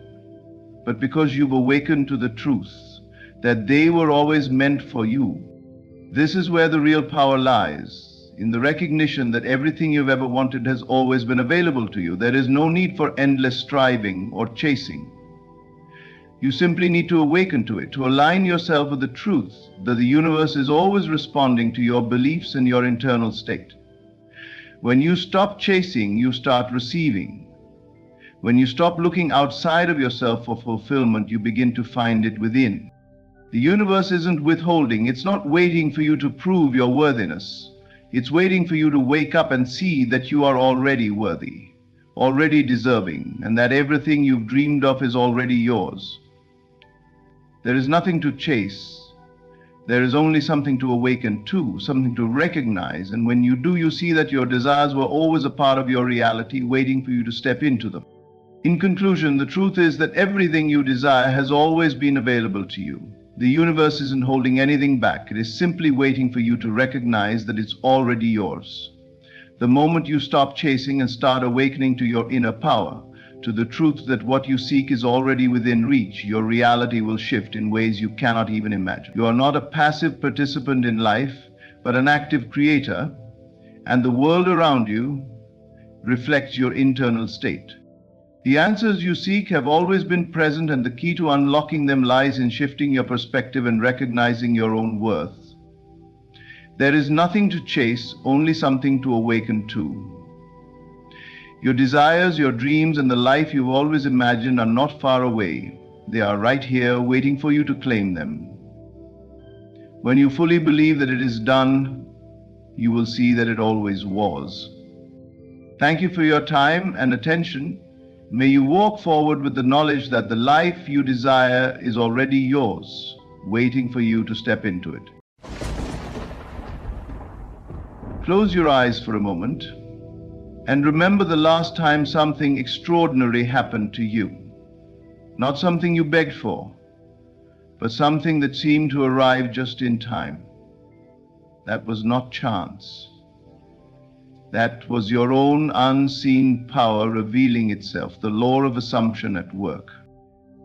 but because you've awakened to the truth that they were always meant for you. This is where the real power lies, in the recognition that everything you've ever wanted has always been available to you. There is no need for endless striving or chasing. You simply need to awaken to it, to align yourself with the truth that the universe is always responding to your beliefs and your internal state. When you stop chasing, you start receiving. When you stop looking outside of yourself for fulfillment, you begin to find it within. The universe isn't withholding. It's not waiting for you to prove your worthiness. It's waiting for you to wake up and see that you are already worthy, already deserving, and that everything you've dreamed of is already yours. There is nothing to chase. There is only something to awaken to, something to recognize, and when you do, you see that your desires were always a part of your reality, waiting for you to step into them. In conclusion, the truth is that everything you desire has always been available to you. The universe isn't holding anything back. It is simply waiting for you to recognize that it's already yours. The moment you stop chasing and start awakening to your inner power, to the truth that what you seek is already within reach, your reality will shift in ways you cannot even imagine. You are not a passive participant in life, but an active creator, and the world around you reflects your internal state. The answers you seek have always been present, and the key to unlocking them lies in shifting your perspective and recognizing your own worth. There is nothing to chase, only something to awaken to. Your desires, your dreams, and the life you've always imagined are not far away. They are right here, waiting for you to claim them. When you fully believe that it is done, you will see that it always was. Thank you for your time and attention. May you walk forward with the knowledge that the life you desire is already yours, waiting for you to step into it. Close your eyes for a moment and remember the last time something extraordinary happened to you. Not something you begged for, but something that seemed to arrive just in time. That was not chance. That was your own unseen power revealing itself, the law of assumption at work.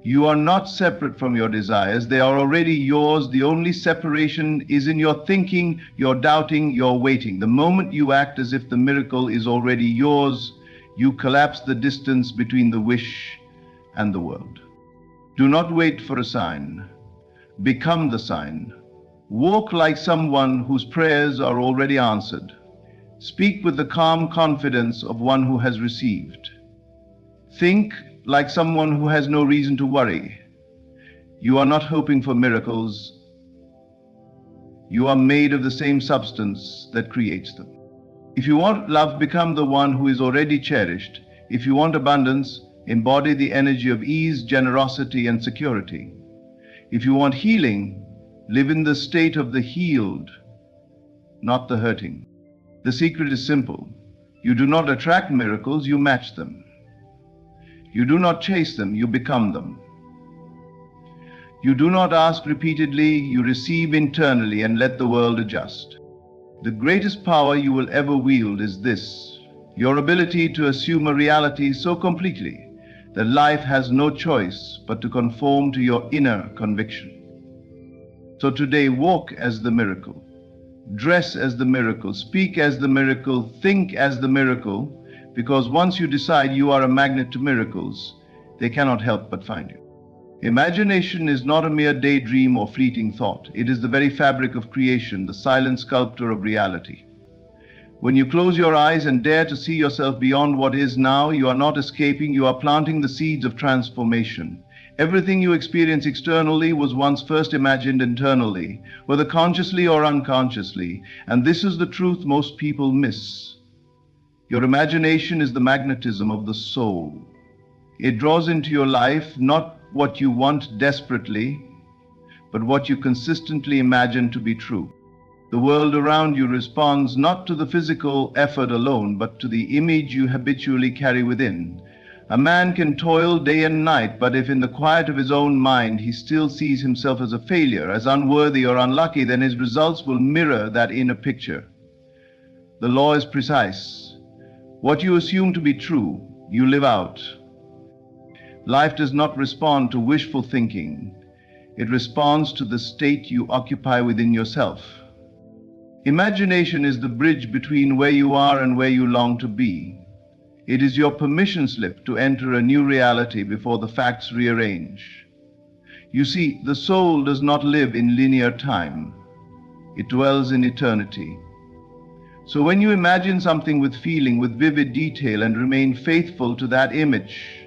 You are not separate from your desires. They are already yours. The only separation is in your thinking, your doubting, your waiting. The moment you act as if the miracle is already yours, you collapse the distance between the wish and the world. Do not wait for a sign. Become the sign. Walk like someone whose prayers are already answered. Speak with the calm confidence of one who has received. Think like someone who has no reason to worry. You are not hoping for miracles. You are made of the same substance that creates them. If you want love, become the one who is already cherished. If you want abundance, embody the energy of ease, generosity, and security. If you want healing, live in the state of the healed, not the hurting. The secret is simple. You do not attract miracles, you match them. You do not chase them, you become them. You do not ask repeatedly, you receive internally and let the world adjust. The greatest power you will ever wield is this: your ability to assume a reality so completely that life has no choice but to conform to your inner conviction. So today, walk as the miracle, dress as the miracle, speak as the miracle, think as the miracle, because once you decide you are a magnet to miracles, they cannot help but find you. Imagination is not a mere daydream or fleeting thought. It is the very fabric of creation, the silent sculptor of reality. When you close your eyes and dare to see yourself beyond what is now, you are not escaping, you are planting the seeds of transformation. Everything you experience externally was once first imagined internally, whether consciously or unconsciously, and this is the truth most people miss. Your imagination is the magnetism of the soul. It draws into your life not what you want desperately, but what you consistently imagine to be true. The world around you responds not to the physical effort alone, but to the image you habitually carry within. A man can toil day and night, but if in the quiet of his own mind he still sees himself as a failure, as unworthy or unlucky, then his results will mirror that inner picture. The law is precise. What you assume to be true, you live out. Life does not respond to wishful thinking. It responds to the state you occupy within yourself. Imagination is the bridge between where you are and where you long to be. It is your permission slip to enter a new reality before the facts rearrange. You see, the soul does not live in linear time. It dwells in eternity. So when you imagine something with feeling, with vivid detail, and remain faithful to that image,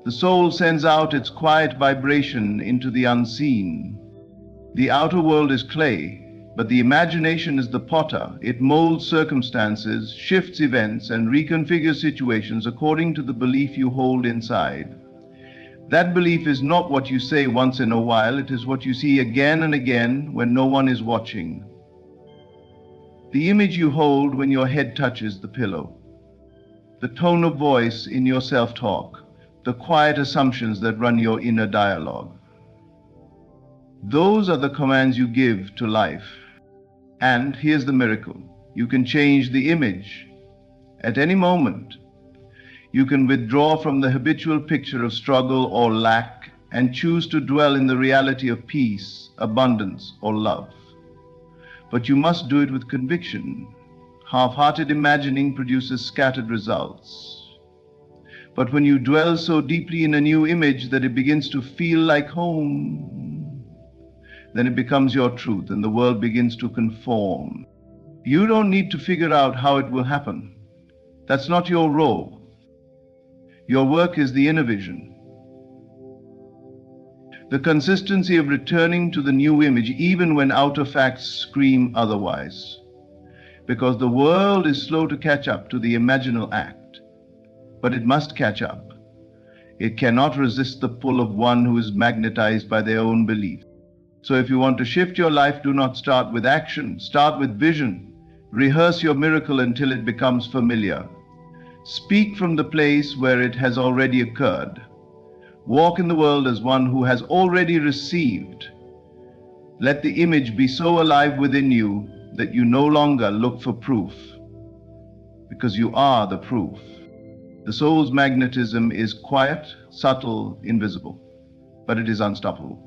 the soul sends out its quiet vibration into the unseen. The outer world is clay, but the imagination is the potter. It molds circumstances, shifts events, and reconfigures situations according to the belief you hold inside. That belief is not what you say once in a while, it is what you see again and again when no one is watching. The image you hold when your head touches the pillow. The tone of voice in your self-talk. The quiet assumptions that run your inner dialogue. Those are the commands you give to life. And here's the miracle. You can change the image at any moment. You can withdraw from the habitual picture of struggle or lack and choose to dwell in the reality of peace, abundance, or love. But you must do it with conviction. Half-hearted imagining produces scattered results. But when you dwell so deeply in a new image that it begins to feel like home, then it becomes your truth and the world begins to conform. You don't need to figure out how it will happen. That's not your role. Your work is the inner vision. The consistency of returning to the new image even when outer facts scream otherwise. Because the world is slow to catch up to the imaginal act, but it must catch up. It cannot resist the pull of one who is magnetized by their own belief. So if you want to shift your life, do not start with action, start with vision. Rehearse your miracle until it becomes familiar. Speak from the place where it has already occurred. Walk in the world as one who has already received. Let the image be so alive within you that you no longer look for proof, because you are the proof. The soul's magnetism is quiet, subtle, invisible, but it is unstoppable.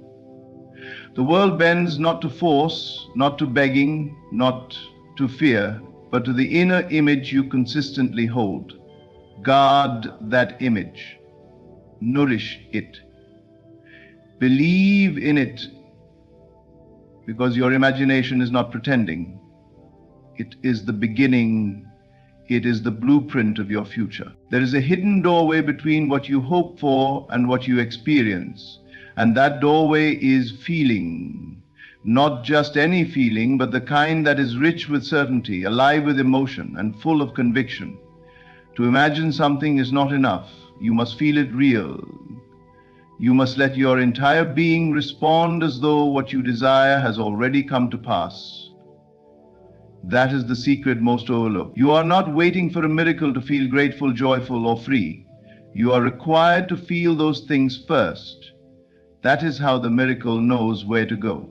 The world bends not to force, not to begging, not to fear, but to the inner image you consistently hold. Guard that image. Nourish it. Believe in it, because your imagination is not pretending. It is the beginning. It is the blueprint of your future. There is a hidden doorway between what you hope for and what you experience. And that doorway is feeling. Not just any feeling, but the kind that is rich with certainty, alive with emotion, and full of conviction. To imagine something is not enough. You must feel it real. You must let your entire being respond as though what you desire has already come to pass. That is the secret most overlooked. You are not waiting for a miracle to feel grateful, joyful, or free. You are required to feel those things first. That is how the miracle knows where to go.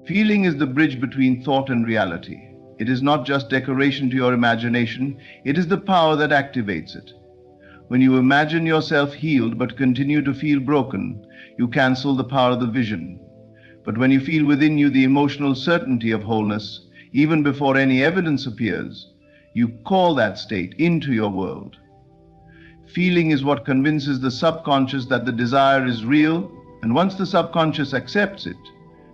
Feeling is the bridge between thought and reality. It is not just decoration to your imagination, it is the power that activates it. When you imagine yourself healed but continue to feel broken, you cancel the power of the vision. But when you feel within you the emotional certainty of wholeness, even before any evidence appears, you call that state into your world. Feeling is what convinces the subconscious that the desire is real, and once the subconscious accepts it,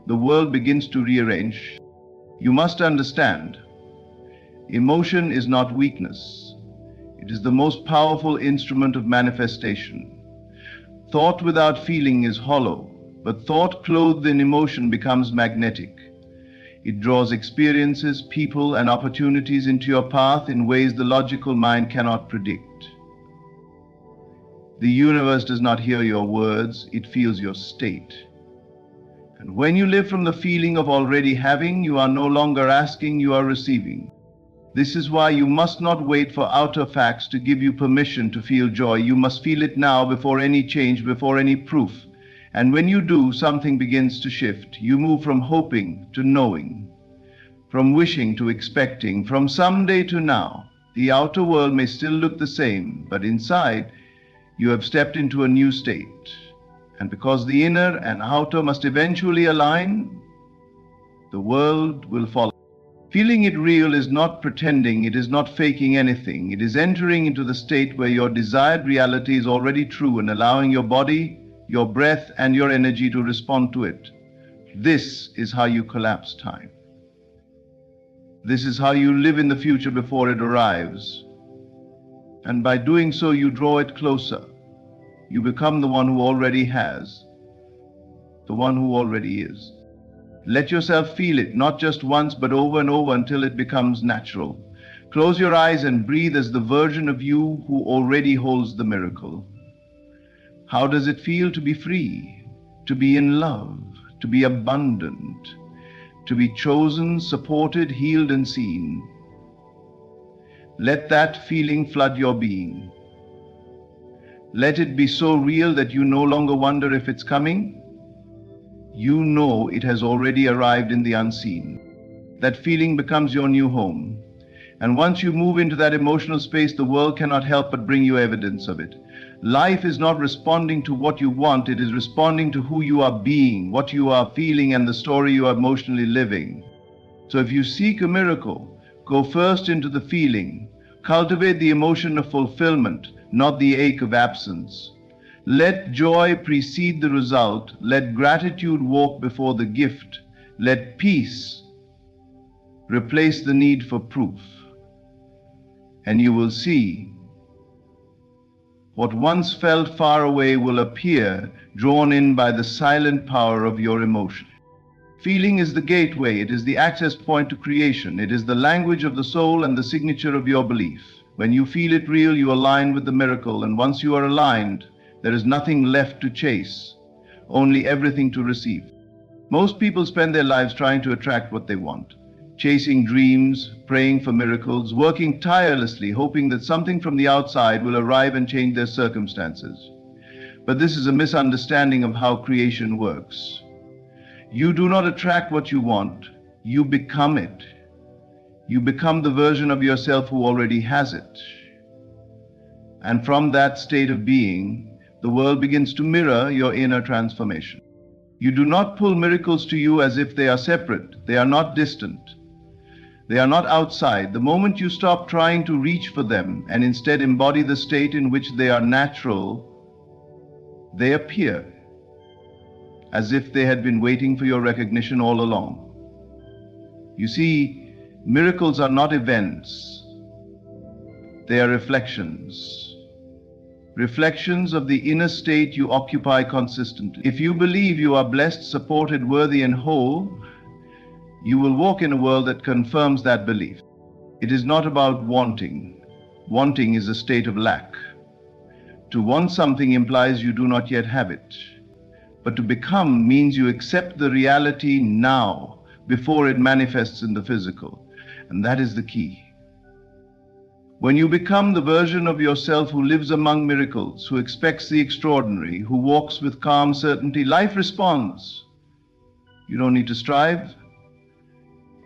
the world begins to rearrange. You must understand, emotion is not weakness. It is the most powerful instrument of manifestation. Thought without feeling is hollow, but thought clothed in emotion becomes magnetic. It draws experiences, people, and opportunities into your path in ways the logical mind cannot predict. The universe does not hear your words, it feels your state. And when you live from the feeling of already having, you are no longer asking, you are receiving. This is why you must not wait for outer facts to give you permission to feel joy. You must feel it now before any change, before any proof. And when you do, something begins to shift. You move from hoping to knowing, from wishing to expecting, from someday to now. The outer world may still look the same, but inside, you have stepped into a new state. And because the inner and outer must eventually align, the world will follow. Feeling it real is not pretending, it is not faking anything. It is entering into the state where your desired reality is already true and allowing your body, your breath, and your energy to respond to it. This is how you collapse time. This is how you live in the future before it arrives. And by doing so, you draw it closer. You become the one who already has, the one who already is. Let yourself feel it, not just once, but over and over until it becomes natural. Close your eyes and breathe as the version of you who already holds the miracle. How does it feel to be free, to be in love, to be abundant, to be chosen, supported, healed, and seen? Let that feeling flood your being. Let it be so real that you no longer wonder if it's coming. You know it has already arrived in the unseen. That feeling becomes your new home. And once you move into that emotional space, the world cannot help but bring you evidence of it. Life is not responding to what you want, it is responding to who you are being, what you are feeling, and the story you are emotionally living. So if you seek a miracle, go first into the feeling. Cultivate the emotion of fulfillment, not the ache of absence. Let joy precede the result. Let gratitude walk before the gift. Let peace replace the need for proof. And you will see what once felt far away will appear, drawn in by the silent power of your emotion. Feeling is the gateway. It is the access point to creation. It is the language of the soul and the signature of your belief. When you feel it real, you align with the miracle. And once you are aligned, there is nothing left to chase, only everything to receive. Most people spend their lives trying to attract what they want, chasing dreams, praying for miracles, working tirelessly, hoping that something from the outside will arrive and change their circumstances. But this is a misunderstanding of how creation works. You do not attract what you want, you become it. You become the version of yourself who already has it. And from that state of being, the world begins to mirror your inner transformation. You do not pull miracles to you as if they are separate. They are not distant. They are not outside. The moment you stop trying to reach for them and instead embody the state in which they are natural, they appear as if they had been waiting for your recognition all along. You see, miracles are not events. They are reflections. Reflections of the inner state you occupy consistently. If you believe you are blessed, supported, worthy, and whole, you will walk in a world that confirms that belief. It is not about wanting. Wanting is a state of lack. To want something implies you do not yet have it. But to become means you accept the reality now, before it manifests in the physical. And that is the key. When you become the version of yourself who lives among miracles, who expects the extraordinary, who walks with calm certainty, life responds. You don't need to strive.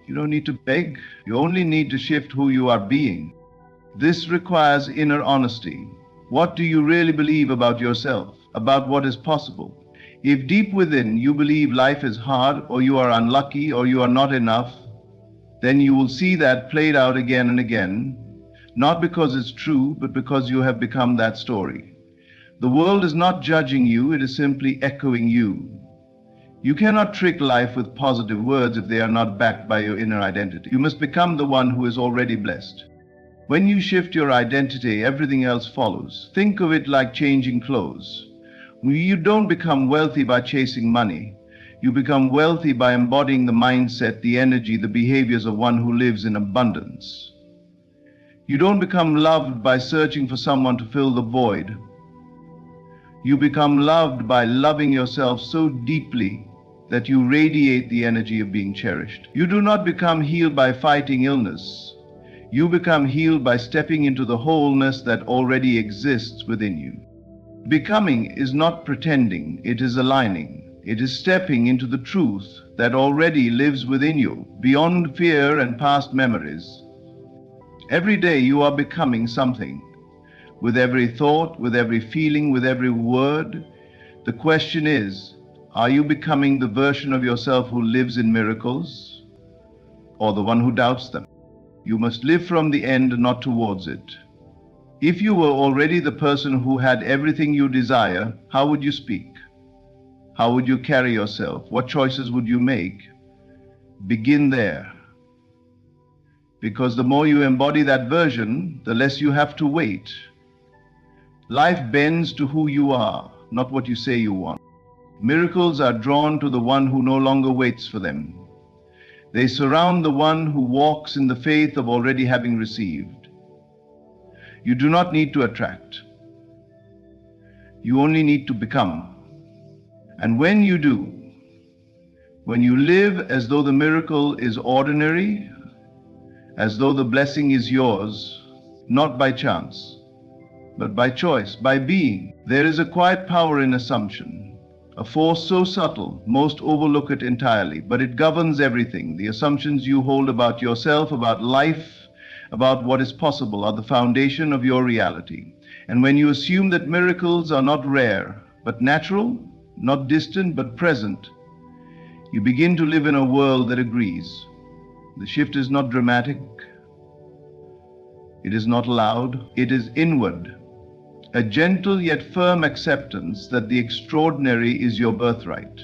You don't need to beg. You only need to shift who you are being. This requires inner honesty. What do you really believe about yourself, about what is possible? If deep within you believe life is hard, or you are unlucky, or you are not enough, then you will see that played out again and again, not because it's true, but because you have become that story. The world is not judging you, it is simply echoing you. You cannot trick life with positive words if they are not backed by your inner identity. You must become the one who is already blessed. When you shift your identity, everything else follows. Think of it like changing clothes. You don't become wealthy by chasing money. You become wealthy by embodying the mindset, the energy, the behaviors of one who lives in abundance. You don't become loved by searching for someone to fill the void. You become loved by loving yourself so deeply that you radiate the energy of being cherished. You do not become healed by fighting illness. You become healed by stepping into the wholeness that already exists within you. Becoming is not pretending, it is aligning. It is stepping into the truth that already lives within you, beyond fear and past memories. Every day you are becoming something. With every thought, with every feeling, with every word. The question is, are you becoming the version of yourself who lives in miracles, or the one who doubts them? You must live from the end, not towards it. If you were already the person who had everything you desire, how would you speak? How would you carry yourself? What choices would you make? Begin there. Because the more you embody that version, the less you have to wait. Life bends to who you are, not what you say you want. Miracles are drawn to the one who no longer waits for them. They surround the one who walks in the faith of already having received. You do not need to attract. You only need to become. And when you do, when you live as though the miracle is ordinary, as though the blessing is yours, not by chance, but by choice, by being, there is a quiet power in assumption, a force so subtle, most overlook it entirely, but it governs everything. The assumptions you hold about yourself, about life, about what is possible are the foundation of your reality. And when you assume that miracles are not rare, but natural, not distant, but present, you begin to live in a world that agrees. The shift is not dramatic. It is not loud, it is inward. A gentle yet firm acceptance that the extraordinary is your birthright.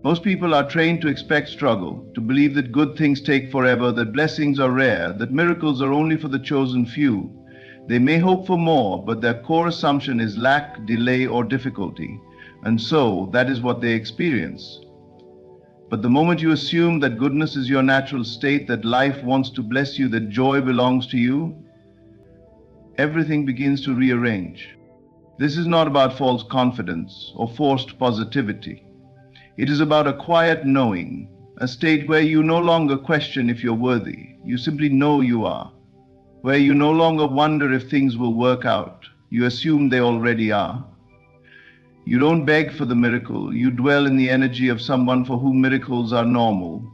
Most people are trained to expect struggle, to believe that good things take forever, that blessings are rare, that miracles are only for the chosen few. They may hope for more, but their core assumption is lack, delay, or difficulty, and so that is what they experience. But the moment you assume that goodness is your natural state, that life wants to bless you, that joy belongs to you, everything begins to rearrange. This is not about false confidence or forced positivity. It is about a quiet knowing, a state where you no longer question if you're worthy. You simply know you are. Where you no longer wonder if things will work out. You assume they already are. You don't beg for the miracle. You dwell in the energy of someone for whom miracles are normal.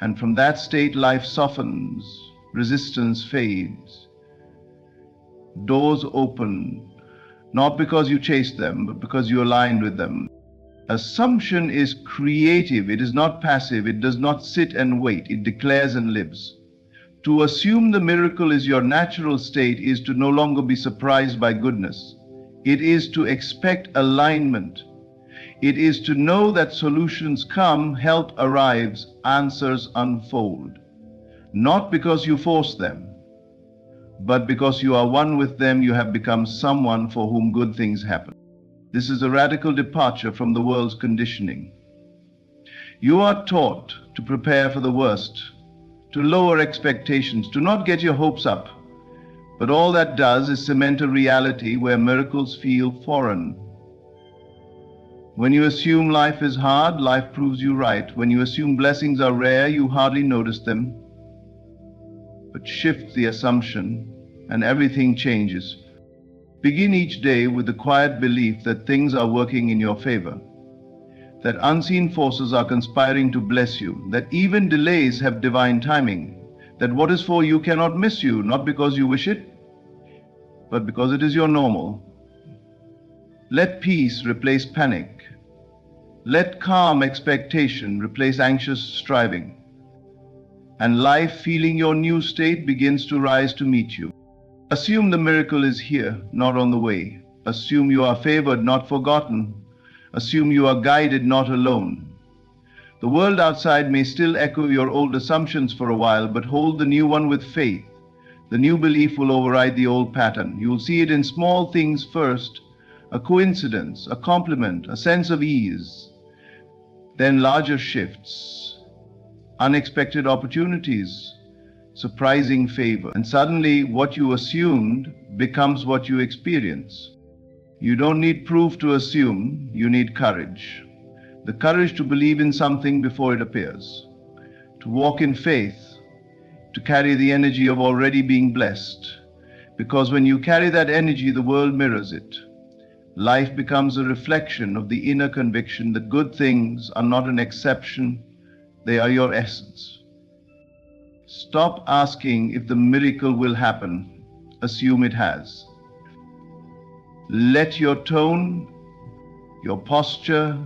And from that state, life softens, resistance fades. Doors open, not because you chased them, but because you aligned with them. Assumption is creative. It is not passive. It does not sit and wait. It declares and lives. To assume the miracle is your natural state is to no longer be surprised by goodness. It is to expect alignment. It is to know that solutions come, help arrives, answers unfold. Not because you force them, but because you are one with them, you have become someone for whom good things happen. This is a radical departure from the world's conditioning. You are taught to prepare for the worst, to lower expectations, to not get your hopes up. But all that does is cement a reality where miracles feel foreign. When you assume life is hard, life proves you right. When you assume blessings are rare, you hardly notice them. But shift the assumption, and everything changes. Begin each day with the quiet belief that things are working in your favor, that unseen forces are conspiring to bless you, that even delays have divine timing, that what is for you cannot miss you, not because you wish it, but because it is your normal. Let peace replace panic. Let calm expectation replace anxious striving. And life, feeling your new state, begins to rise to meet you. Assume the miracle is here, not on the way. Assume you are favored, not forgotten. Assume you are guided, not alone. The world outside may still echo your old assumptions for a while, but hold the new one with faith. The new belief will override the old pattern. You will see it in small things first, a coincidence, a compliment, a sense of ease. Then larger shifts, unexpected opportunities, surprising favor. And suddenly what you assumed becomes what you experience. You don't need proof to assume, you need courage. The courage to believe in something before it appears, to walk in faith, to carry the energy of already being blessed. Because when you carry that energy, the world mirrors it. Life becomes a reflection of the inner conviction that good things are not an exception, they are your essence. Stop asking if the miracle will happen. Assume it has. Let your tone, your posture,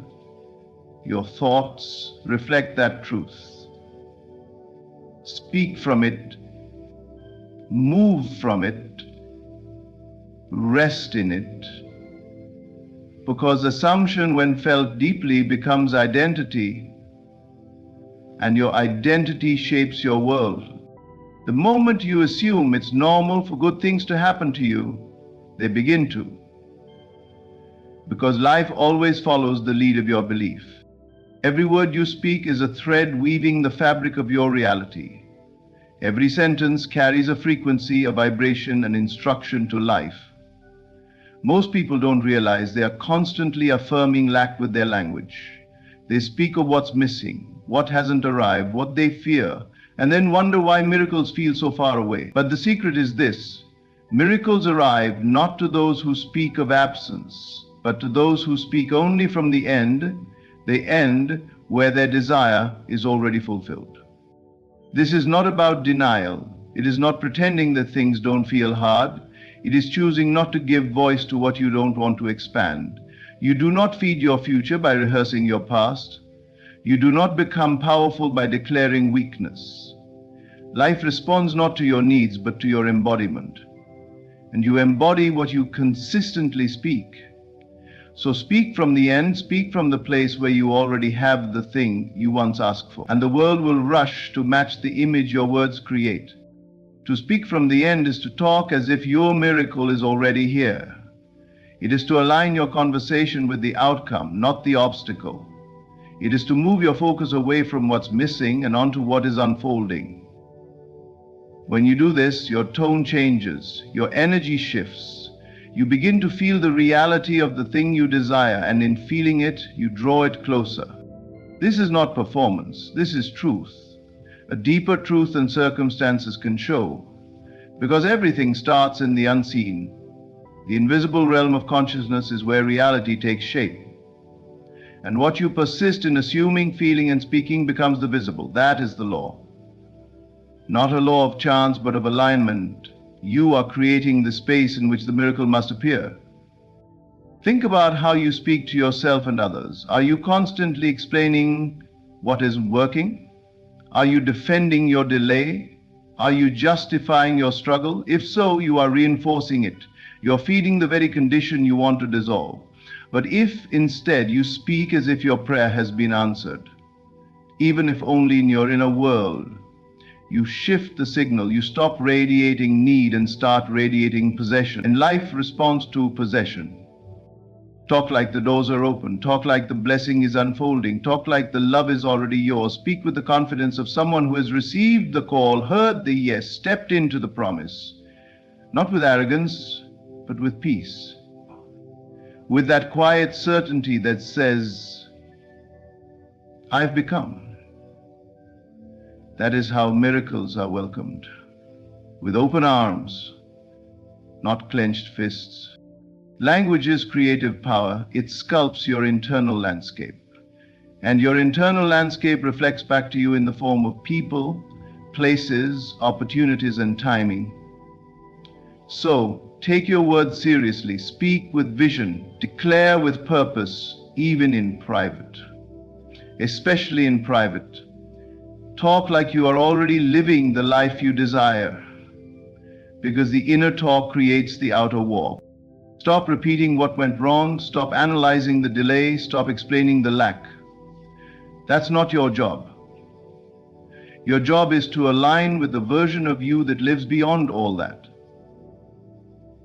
your thoughts reflect that truth. Speak from it, move from it, rest in it. Because assumption, when felt deeply, becomes identity, and your identity shapes your world. The moment you assume it's normal for good things to happen to you, they begin to. Because life always follows the lead of your belief. Every word you speak is a thread weaving the fabric of your reality. Every sentence carries a frequency, a vibration, an instruction to life. Most people don't realize they are constantly affirming lack with their language. They speak of what's missing, what hasn't arrived, what they fear, and then wonder why miracles feel so far away. But the secret is this: miracles arrive not to those who speak of absence, but to those who speak only from the end where their desire is already fulfilled. This is not about denial. It is not pretending that things don't feel hard. It is choosing not to give voice to what you don't want to expand. You do not feed your future by rehearsing your past. You do not become powerful by declaring weakness. Life responds not to your needs, but to your embodiment. And you embody what you consistently speak. So speak from the end, speak from the place where you already have the thing you once asked for. And the world will rush to match the image your words create. To speak from the end is to talk as if your miracle is already here. It is to align your conversation with the outcome, not the obstacle. It is to move your focus away from what's missing and onto what is unfolding. When you do this, your tone changes, your energy shifts. You begin to feel the reality of the thing you desire, and in feeling it, you draw it closer. This is not performance, this is truth. A deeper truth than circumstances can show. Because everything starts in the unseen. The invisible realm of consciousness is where reality takes shape. And what you persist in assuming, feeling, and speaking becomes the visible. That is the law. Not a law of chance, but of alignment. You are creating the space in which the miracle must appear. Think about how you speak to yourself and others. Are you constantly explaining what isn't working? Are you defending your delay? Are you justifying your struggle? If so, you are reinforcing it. You're feeding the very condition you want to dissolve. But if instead you speak as if your prayer has been answered, even if only in your inner world, you shift the signal, you stop radiating need and start radiating possession. And life responds to possession. Talk like the doors are open. Talk like the blessing is unfolding. Talk like the love is already yours. Speak with the confidence of someone who has received the call, heard the yes, stepped into the promise. Not with arrogance, but with peace. With that quiet certainty that says, I've become. That is how miracles are welcomed. With open arms, not clenched fists. Language is creative power. It sculpts your internal landscape. And your internal landscape reflects back to you in the form of people, places, opportunities, and timing. So, take your words seriously. Speak with vision. Declare with purpose, even in private. Especially in private. Talk like you are already living the life you desire. Because the inner talk creates the outer walk. Stop repeating what went wrong. Stop analyzing the delay. Stop explaining the lack. That's not your job. Your job is to align with the version of you that lives beyond all that.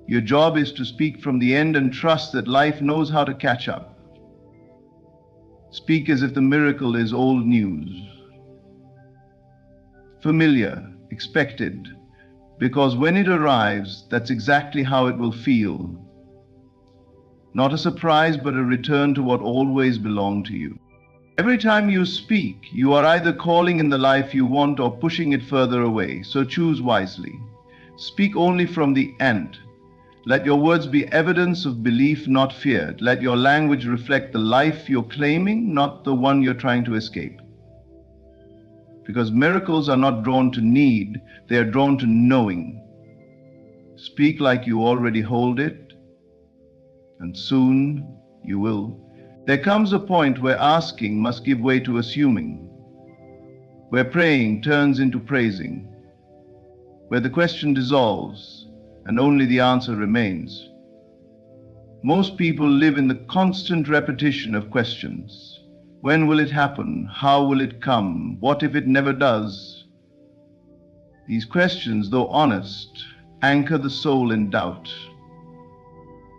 Your job is to speak from the end and trust that life knows how to catch up. Speak as if the miracle is old news. Familiar, expected, because when it arrives, that's exactly how it will feel. Not a surprise, but a return to what always belonged to you. Every time you speak, you are either calling in the life you want or pushing it further away, so choose wisely. Speak only from the end. Let your words be evidence of belief, not fear. Let your language reflect the life you're claiming, not the one you're trying to escape. Because miracles are not drawn to need, they are drawn to knowing. Speak like you already hold it, and soon you will. There comes a point where asking must give way to assuming, where praying turns into praising, where the question dissolves and only the answer remains. Most people live in the constant repetition of questions. When will it happen? How will it come? What if it never does? These questions, though honest, anchor the soul in doubt.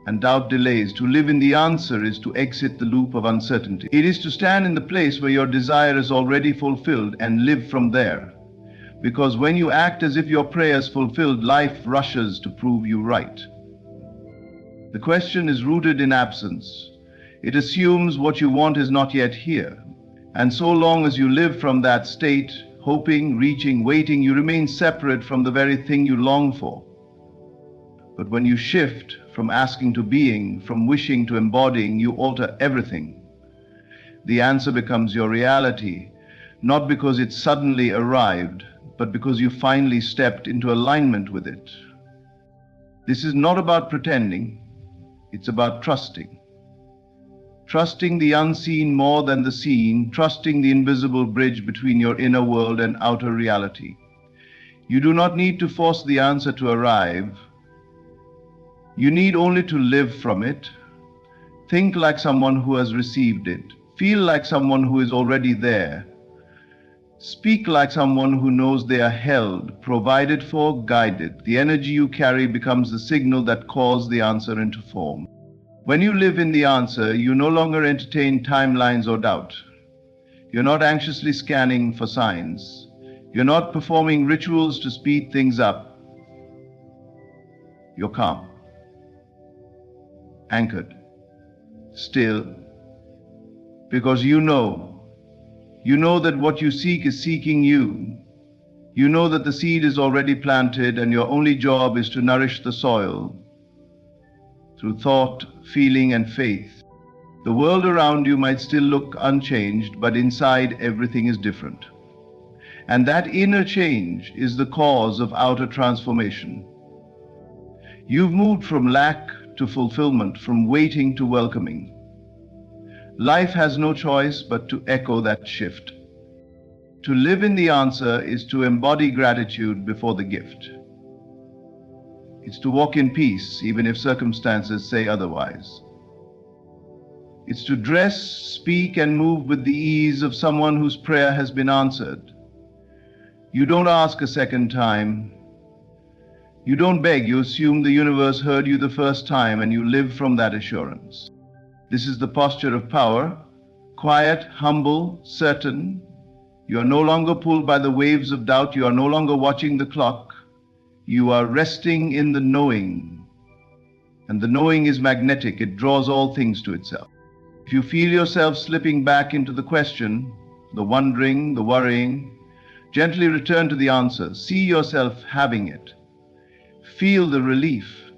And doubt delays. To live in the answer is to exit the loop of uncertainty. It is to stand in the place where your desire is already fulfilled and live from there. Because when you act as if your prayer is fulfilled, life rushes to prove you right. The question is rooted in absence. It assumes what you want is not yet here. And so long as you live from that state, hoping, reaching, waiting, you remain separate from the very thing you long for. But when you shift from asking to being, from wishing to embodying, you alter everything. The answer becomes your reality, not because it suddenly arrived, but because you finally stepped into alignment with it. This is not about pretending, it's about trusting. Trusting the unseen more than the seen, trusting the invisible bridge between your inner world and outer reality. You do not need to force the answer to arrive. You need only to live from it. Think like someone who has received it. Feel like someone who is already there. Speak like someone who knows they are held, provided for, guided. The energy you carry becomes the signal that calls the answer into form. When you live in the answer, you no longer entertain timelines or doubt. You're not anxiously scanning for signs. You're not performing rituals to speed things up. You're calm, anchored, still, because you know that what you seek is seeking you. You know that the seed is already planted and your only job is to nourish the soil through thought, feeling, and faith. The world around you might still look unchanged, but inside everything is different. And that inner change is the cause of outer transformation. You've moved from lack to fulfillment, from waiting to welcoming. Life has no choice but to echo that shift. To live in the answer is to embody gratitude before the gift. It's to walk in peace, even if circumstances say otherwise. It's to dress, speak, and move with the ease of someone whose prayer has been answered. You don't ask a second time. You don't beg, you assume the universe heard you the first time, and you live from that assurance. This is the posture of power, quiet, humble, certain. You are no longer pulled by the waves of doubt. You are no longer watching the clock. You are resting in the knowing. And the knowing is magnetic. It draws all things to itself. If you feel yourself slipping back into the question, the wondering, the worrying, gently return to the answer. See yourself having it. Feel the relief.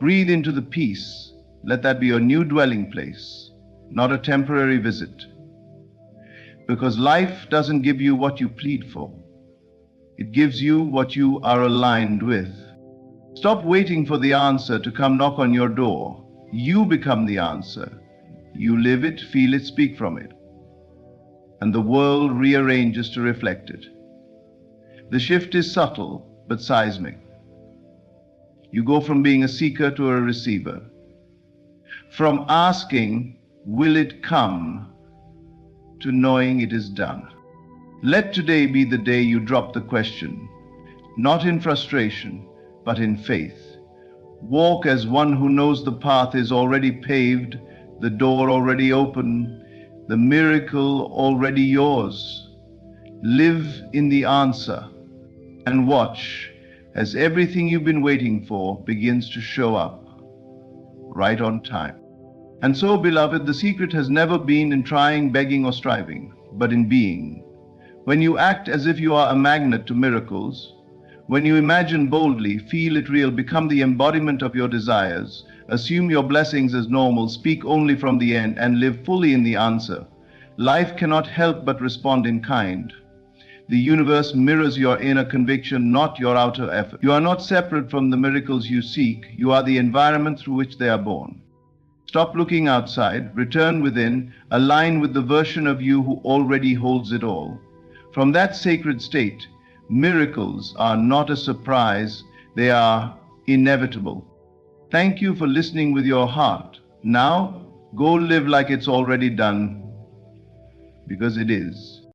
Breathe into the peace. Let that be your new dwelling place, not a temporary visit. Because life doesn't give you what you plead for. It gives you what you are aligned with. Stop waiting for the answer to come knock on your door. You become the answer. You live it, feel it, speak from it. And the world rearranges to reflect it. The shift is subtle but seismic. You go from being a seeker to a receiver. From asking, will it come, to knowing it is done. Let today be the day you drop the question, not in frustration, but in faith. Walk as one who knows the path is already paved, the door already open, the miracle already yours. Live in the answer and watch as everything you've been waiting for begins to show up right on time. And so, beloved, the secret has never been in trying, begging, or striving, but in being. When you act as if you are a magnet to miracles, when you imagine boldly, feel it real, become the embodiment of your desires, assume your blessings as normal, speak only from the end, and live fully in the answer, life cannot help but respond in kind. The universe mirrors your inner conviction, not your outer effort. You are not separate from the miracles you seek. You are the environment through which they are born. Stop looking outside, return within, align with the version of you who already holds it all. From that sacred state, miracles are not a surprise, they are inevitable. Thank you for listening with your heart. Now, go live like it's already done, because it is.